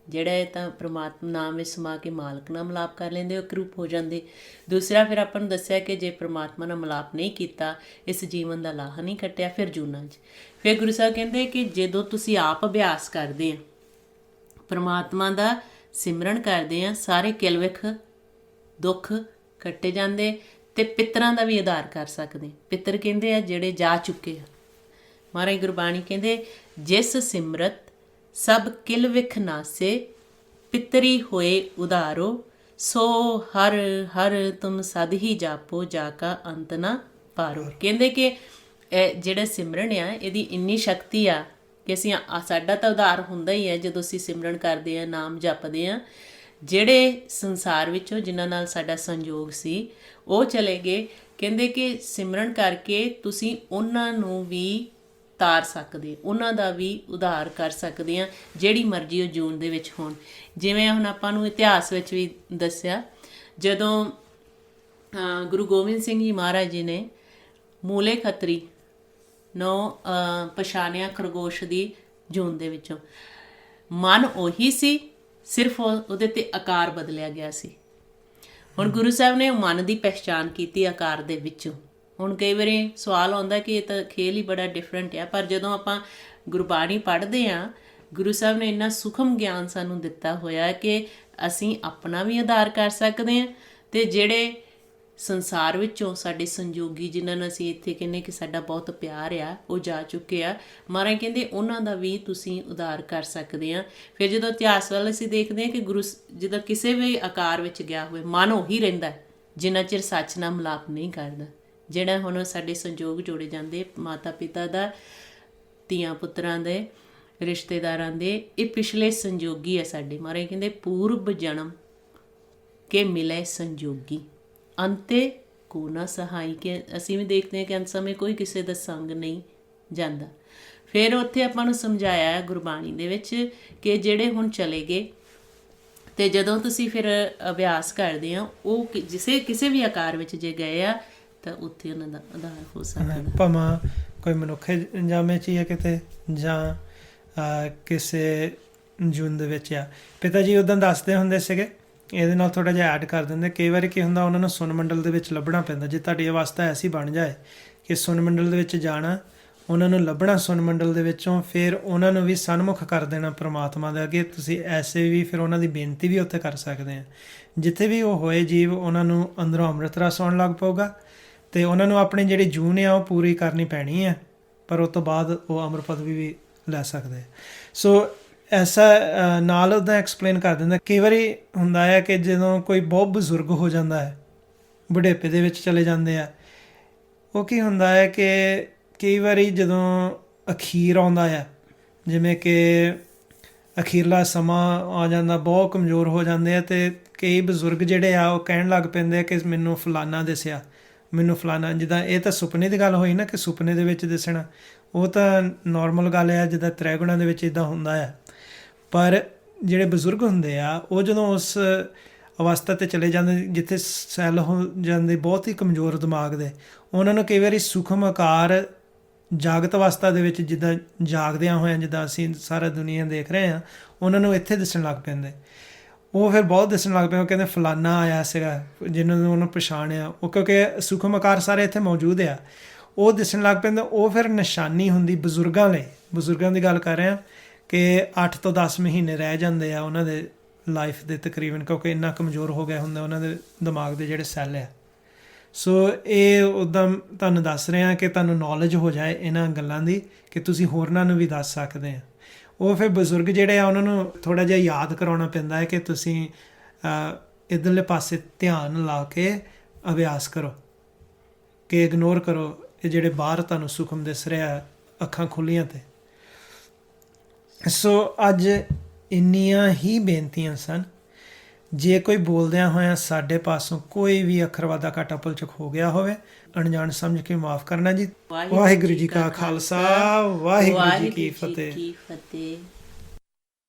ਜਿਹੜੇ ਤਾਂ ਪ੍ਰਮਾਤਮਾ ਨਾਮ ਵਿੱਚ ਸਮਾ ਕੇ ਮਾਲਕ ਨਾਲ ਮਿਲਾਪ ਕਰ ਲੈਂਦੇ, ਉਹ ਕਰੂਪ ਹੋ ਜਾਂਦੇ। ਦੂਸਰਾ ਫਿਰ ਆਪਾਂ ਨੂੰ ਦੱਸਿਆ ਕਿ ਜੇ ਪ੍ਰਮਾਤਮਾ ਨਾਲ ਮਿਲਾਪ ਨਹੀਂ ਕੀਤਾ, ਇਸ ਜੀਵਨ ਦਾ ਲਾਹਾ ਨਹੀਂ ਕੱਟਿਆ, ਫਿਰ ਜੂਨਾਂ 'ਚ। ਫਿਰ ਗੁਰੂ ਸਾਹਿਬ ਕਹਿੰਦੇ ਕਿ ਜਦੋਂ ਤੁਸੀਂ ਆਪ ਅਭਿਆਸ ਕਰਦੇ ਆ, ਪ੍ਰਮਾਤਮਾ ਦਾ ਸਿਮਰਨ ਕਰਦੇ ਆ, ਸਾਰੇ ਕਿਲਵਿਖ ਦੁੱਖ ਕੱਟੇ ਜਾਂਦੇ, ਅਤੇ ਪਿੱਤਰਾਂ ਦਾ ਵੀ ਆਧਾਰ ਕਰ ਸਕਦੇ। ਪਿੱਤਰ ਕਹਿੰਦੇ ਆ ਜਿਹੜੇ ਜਾ ਚੁੱਕੇ ਆ। ਮਹਾਰਾਜ ਗੁਰਬਾਣੀ ਕਹਿੰਦੇ ਜਿਸ ਸਿਮਰਤ ਸਭ ਕਿਲਵਿਖ ਨਾਸੇ, ਪਿੱਤਰੀ ਹੋਏ ਉਧਾਰੋ, ਸੋ ਹਰ ਹਰ ਤੁਮ ਸਦ ਹੀ ਜਾਪੋ, ਜਾ ਕਾ ਅੰਤ ਨਾ ਪਾਰੋ। ਕਹਿੰਦੇ ਕਿ ਜਿਹੜਾ ਸਿਮਰਨ ਆ ਇਹਦੀ ਇੰਨੀ ਸ਼ਕਤੀ ਆ ਕਿ ਅਸੀਂ ਸਾਡਾ ਤਾਂ ਉਧਾਰ ਹੁੰਦਾ ਹੀ ਹੈ ਜਦੋਂ ਅਸੀਂ ਸਿਮਰਨ ਕਰਦੇ ਹਾਂ, ਨਾਮ ਜਪਦੇ ਹਾਂ। ਜਿਹੜੇ ਸੰਸਾਰ ਵਿੱਚੋਂ ਜਿਨ੍ਹਾਂ ਨਾਲ ਸਾਡਾ ਸੰਯੋਗ ਸੀ ਉਹ ਚਲੇ ਗਏ। ਕਹਿੰਦੇ ਕਿ ਸਿਮਰਨ ਕਰਕੇ ਤੁਸੀਂ ਉਹਨਾਂ ਨੂੰ ਵੀ ਤਾਰ ਸਕਦੇ, ਉਹਨਾਂ ਦਾ ਵੀ ਉਧਾਰ ਕਰ ਸਕਦੇ ਆ, ਜਿਹੜੀ ਮਰਜ਼ੀ ਉਹ ਜੂਨ ਦੇ ਵਿੱਚ ਹੋਣ। ਜਿਵੇਂ ਹੁਣ ਆਪਾਂ ਨੂੰ ਇਤਿਹਾਸ ਵਿੱਚ ਵੀ ਦੱਸਿਆ, ਜਦੋਂ ਗੁਰੂ ਗੋਬਿੰਦ ਸਿੰਘ ਜੀ ਮਹਾਰਾਜ ਜੀ ਨੇ ਮੂਲੇ ਖੱਤਰੀ ਨੂੰ ਪਛਾਣਿਆ ਖਰਗੋਸ਼ ਦੀ ਜੂਨ ਦੇ ਵਿੱਚੋਂ। ਮਨ ਉਹੀ ਸੀ, ਸਿਰਫ ਉਹਦੇ 'ਤੇ ਆਕਾਰ ਬਦਲਿਆ ਗਿਆ ਸੀ। ਹੁਣ ਗੁਰੂ ਸਾਹਿਬ ਨੇ ਮਨ ਦੀ ਪਹਿਚਾਣ ਕੀਤੀ ਆਕਾਰ ਦੇ ਵਿੱਚੋਂ। ਹੁਣ ਕਈ ਵਾਰੀ ਸਵਾਲ ਆਉਂਦਾ ਕਿ ਇਹ ਤਾਂ ਖੇਲ ਹੀ ਬੜਾ ਡਿਫਰੈਂਟ ਆ, ਪਰ ਜਦੋਂ ਆਪਾਂ ਗੁਰਬਾਣੀ ਪੜ੍ਹਦੇ ਹਾਂ, ਗੁਰੂ ਸਾਹਿਬ ਨੇ ਇੰਨਾ ਸੂਖਮ ਗਿਆਨ ਸਾਨੂੰ ਦਿੱਤਾ ਹੋਇਆ ਕਿ ਅਸੀਂ ਆਪਣਾ ਵੀ ਆਧਾਰ ਕਰ ਸਕਦੇ ਹਾਂ, ਅਤੇ ਜਿਹੜੇ ਸੰਸਾਰ ਵਿੱਚੋਂ ਸਾਡੇ ਸੰਯੋਗੀ ਜਿਨ੍ਹਾਂ ਨੂੰ ਅਸੀਂ ਇੱਥੇ ਕਹਿੰਦੇ ਕਿ ਸਾਡਾ ਬਹੁਤ ਪਿਆਰ ਆ, ਉਹ ਜਾ ਚੁੱਕੇ ਆ, ਮਹਾਰਾਜ ਕਹਿੰਦੇ ਉਹਨਾਂ ਦਾ ਵੀ ਤੁਸੀਂ ਉਧਾਰ ਕਰ ਸਕਦੇ ਆ। ਫਿਰ ਜਦੋਂ ਇਤਿਹਾਸ ਵੱਲ ਅਸੀਂ ਦੇਖਦੇ ਹਾਂ ਕਿ ਗੁਰੂ ਜਦੋਂ ਕਿਸੇ ਵੀ ਆਕਾਰ ਵਿੱਚ ਗਿਆ ਹੋਵੇ, ਮਨ ਉਹੀ ਰਹਿੰਦਾ ਜਿੰਨਾ ਚਿਰ ਸੱਚ ਨਾਲ ਮਿਲਾਪ ਨਹੀਂ ਕਰਦਾ। ਜਿਹੜਾ ਹੁਣ ਸਾਡੇ ਸੰਯੋਗ ਜੋੜੇ ਜਾਂਦੇ ਮਾਤਾ ਪਿਤਾ ਦਾ, ਧੀਆਂ ਪੁੱਤਰਾਂ ਦੇ, ਰਿਸ਼ਤੇਦਾਰਾਂ ਦੇ, ਇਹ ਪਿਛਲੇ ਸੰਯੋਗੀ ਆ ਸਾਡੇ। ਮਹਾਰਾਜ ਕਹਿੰਦੇ ਪੂਰਬ ਜਨਮ ਕੇ ਮਿਲੇ ਸੰਯੋਗੀ ਅੰਤੇ ਕੋ ਨਾ ਸਹਾਈ। ਕਿ ਅਸੀਂ ਵੀ ਦੇਖਦੇ ਹਾਂ ਕਿ ਅੰਤ ਸਮੇਂ ਕੋਈ ਕਿਸੇ ਦਾ ਸੰਗ ਨਹੀਂ ਜਾਂਦਾ। ਫਿਰ ਉੱਥੇ ਆਪਾਂ ਨੂੰ ਸਮਝਾਇਆ ਗੁਰਬਾਣੀ ਦੇ ਵਿੱਚ ਕਿ ਜਿਹੜੇ ਹੁਣ ਚਲੇ ਗਏ, ਅਤੇ ਜਦੋਂ ਤੁਸੀਂ ਫਿਰ ਅਭਿਆਸ ਕਰਦੇ ਹੋ, ਉਹ ਕਿਸੇ ਵੀ ਆਕਾਰ ਵਿੱਚ ਜੇ ਗਏ ਆ ਤਾਂ ਉੱਥੇ ਉਹਨਾਂ ਦਾ ਆਧਾਰ ਹੋ ਸਕਦਾ। ਭਾਵੇਂ ਕੋਈ ਮਨੁੱਖੇ ਜਾਮੇ 'ਚ ਹੀ ਹੈ ਕਿਤੇ, ਜਾਂ ਕਿਸੇ ਜੂਨ ਦੇ ਵਿੱਚ ਆ। ਪਿਤਾ ਜੀ ਉੱਦਾਂ ਦੱਸਦੇ ਹੁੰਦੇ ਸੀਗੇ, ਇਹਦੇ ਨਾਲ ਥੋੜ੍ਹਾ ਜਿਹਾ ਐਡ ਕਰ ਦਿੰਦੇ। ਕਈ ਵਾਰੀ ਕੀ ਹੁੰਦਾ, ਉਹਨਾਂ ਨੂੰ ਸੁਨ ਮੰਡਲ ਦੇ ਵਿੱਚ ਲੱਭਣਾ ਪੈਂਦਾ। ਜੇ ਤੁਹਾਡੀ ਅਵਸਥਾ ਐਸੀ ਬਣ ਜਾਏ ਕਿ ਸੁਨ ਮੰਡਲ ਦੇ ਵਿੱਚ ਜਾਣਾ, ਉਹਨਾਂ ਨੂੰ ਲੱਭਣਾ ਸੁਨ ਮੰਡਲ ਦੇ ਵਿੱਚੋਂ, ਫਿਰ ਉਹਨਾਂ ਨੂੰ ਵੀ ਸਨਮੁਖ ਕਰ ਦੇਣਾ ਪ੍ਰਮਾਤਮਾ ਦੇ ਅੱਗੇ। ਤੁਸੀਂ ਐਸੇ ਵੀ ਫਿਰ ਉਹਨਾਂ ਦੀ ਬੇਨਤੀ ਵੀ ਉੱਥੇ ਕਰ ਸਕਦੇ ਆ। ਜਿੱਥੇ ਵੀ ਉਹ ਹੋਏ ਜੀਵ, ਉਹਨਾਂ ਨੂੰ ਅੰਦਰੋਂ ਅੰਮ੍ਰਿਤ ਰਸ ਆਉਣ ਲੱਗ ਪਊਗਾ, ਅਤੇ ਉਹਨਾਂ ਨੂੰ ਆਪਣੀ ਜਿਹੜੀ ਜੂਨ ਆ ਉਹ ਪੂਰੀ ਕਰਨੀ ਪੈਣੀ ਹੈ, ਪਰ ਉਸ ਤੋਂ ਬਾਅਦ ਉਹ ਅਮਰ ਪਦਵੀ ਵੀ ਲੈ ਸਕਦੇ। ਸੋ ਐਸਾ ਨਾਲ ਉਹਦਾ ਐਕਸਪਲੇਨ ਕਰ ਦਿੰਦਾ। ਕਈ ਵਾਰੀ ਹੁੰਦਾ ਹੈ ਕਿ ਜਦੋਂ ਕੋਈ ਬਹੁਤ ਬਜ਼ੁਰਗ ਹੋ ਜਾਂਦਾ ਹੈ, ਬੁਢੇਪੇ ਦੇ ਵਿੱਚ ਚਲੇ ਜਾਂਦੇ ਆ, ਉਹ ਕੀ ਹੁੰਦਾ ਹੈ ਕਿ ਕਈ ਵਾਰੀ ਜਦੋਂ ਅਖੀਰ ਆਉਂਦਾ ਆ, ਜਿਵੇਂ ਕਿ ਅਖੀਰਲਾ ਸਮਾਂ ਆ ਜਾਂਦਾ, ਬਹੁਤ ਕਮਜ਼ੋਰ ਹੋ ਜਾਂਦੇ ਆ, ਅਤੇ ਕਈ ਬਜ਼ੁਰਗ ਜਿਹੜੇ ਆ ਉਹ ਕਹਿਣ ਲੱਗ ਪੈਂਦੇ ਆ ਕਿ ਮੈਨੂੰ ਫਲਾਨਾ ਦਿਸਿਆ, ਮੈਨੂੰ ਫਲਾਨਾ। ਜਿੱਦਾਂ ਇਹ ਤਾਂ ਸੁਪਨੇ ਦੀ ਗੱਲ ਹੋਈ ਨਾ, ਕਿ ਸੁਪਨੇ ਦੇ ਵਿੱਚ ਦਿਸਣਾ, ਉਹ ਤਾਂ ਨੋਰਮਲ ਗੱਲ ਆ, ਜਿੱਦਾਂ ਤ੍ਰੈਗੁਣਾਂ ਦੇ ਵਿੱਚ ਇੱਦਾਂ ਹੁੰਦਾ ਆ। ਪਰ ਜਿਹੜੇ ਬਜ਼ੁਰਗ ਹੁੰਦੇ ਆ, ਉਹ ਜਦੋਂ ਉਸ ਅਵਸਥਾ 'ਤੇ ਚਲੇ ਜਾਂਦੇ ਜਿੱਥੇ ਸੈੱਲ ਹੋ ਜਾਂਦੇ ਬਹੁਤ ਹੀ ਕਮਜ਼ੋਰ ਦਿਮਾਗ ਦੇ, ਉਹਨਾਂ ਨੂੰ ਕਈ ਵਾਰੀ ਸੂਖਮ ਆਕਾਰ ਜਾਗਤ ਅਵਸਥਾ ਦੇ ਵਿੱਚ, ਜਿੱਦਾਂ ਜਾਗਦਿਆਂ ਹੋਇਆਂ ਜਿੱਦਾਂ ਅਸੀਂ ਸਾਰਾ ਦੁਨੀਆ ਦੇਖ ਰਹੇ ਹਾਂ, ਉਹਨਾਂ ਨੂੰ ਇੱਥੇ ਦਿਸਣ ਲੱਗ ਪੈਂਦੇ। ਉਹ ਫਿਰ ਬਹੁਤ ਦਿਸਣ ਲੱਗ ਪਏ। ਉਹ ਕਹਿੰਦੇ ਫਲਾਨਾ ਆਇਆ ਸੀਗਾ, ਜਿਹਨਾਂ ਨੂੰ ਉਹਨੂੰ ਪਛਾਣਿਆ, ਉਹ ਕਿਉਂਕਿ ਸੂਖਮ ਆਕਾਰ ਸਾਰੇ ਇੱਥੇ ਮੌਜੂਦ ਆ, ਉਹ ਦਿਸਣ ਲੱਗ ਪੈਂਦੇ। ਉਹ ਫਿਰ ਨਿਸ਼ਾਨੀ ਹੁੰਦੀ ਬਜ਼ੁਰਗਾਂ ਲਈ। ਬਜ਼ੁਰਗਾਂ ਦੀ ਗੱਲ ਕਰ ਰਹੇ ਹਾਂ ਕਿ 8 ਤੋਂ 10 ਮਹੀਨੇ ਰਹਿ ਜਾਂਦੇ ਆ ਉਹਨਾਂ ਦੇ ਲਾਈਫ ਦੇ ਤਕਰੀਬਨ, ਕਿਉਂਕਿ ਇੰਨਾ ਕਮਜ਼ੋਰ ਹੋ ਗਿਆ ਹੁੰਦਾ ਉਹਨਾਂ ਦੇ ਦਿਮਾਗ ਦੇ ਜਿਹੜੇ ਸੈੱਲ ਆ। ਸੋ ਇਹ ਉੱਦਾਂ ਤੁਹਾਨੂੰ ਦੱਸ ਰਿਹਾ ਕਿ ਤੁਹਾਨੂੰ ਨੌਲੇਜ ਹੋ ਜਾਏ ਇਹਨਾਂ ਗੱਲਾਂ ਦੀ, ਕਿ ਤੁਸੀਂ ਹੋਰਨਾਂ ਨੂੰ ਵੀ ਦੱਸ ਸਕਦੇ ਆ। ਉਹ ਫਿਰ ਬਜ਼ੁਰਗ ਜਿਹੜੇ ਆ ਉਹਨਾਂ ਨੂੰ ਥੋੜ੍ਹਾ ਜਿਹਾ ਯਾਦ ਕਰਾਉਣਾ ਪੈਂਦਾ ਹੈ ਕਿ ਤੁਸੀਂ ਇੱਧਰਲੇ ਪਾਸੇ ਧਿਆਨ ਲਾ ਕੇ ਅਭਿਆਸ ਕਰੋ, ਕਿ ਇਗਨੋਰ ਕਰੋ ਇਹ ਜਿਹੜੇ ਬਾਹਰ ਤੁਹਾਨੂੰ ਸੁਖਮ ਦਿਸ ਰਿਹਾ ਅੱਖਾਂ ਖੁੱਲ੍ਹੀਆਂ 'ਤੇ। ਸੋ ਅੱਜ ਇੰਨੀਆਂ ਹੀ ਬੇਨਤੀਆਂ ਸਨ। ਜੇ ਕੋਈ ਬੋਲਦਿਆਂ ਹੋਇਆਂ ਸਾਡੇ ਪਾਸੋਂ ਕੋਈ ਵੀ ਅੱਖਰ ਵਾਧਾ ਘਾਟਾ ਭੁਲਚੁਕ ਹੋ ਗਿਆ ਹੋਵੇ, ਅਣਜਾਣ ਸਮਝ ਕੇ ਮਾਫ਼ ਕਰਨਾ ਜੀ। ਵਾਹਿਗੁਰੂ ਜੀ ਕਾ ਖਾਲਸਾ, ਵਾਹਿਗੁਰੂ ਜੀ ਕੀ ਫਤਿਹ।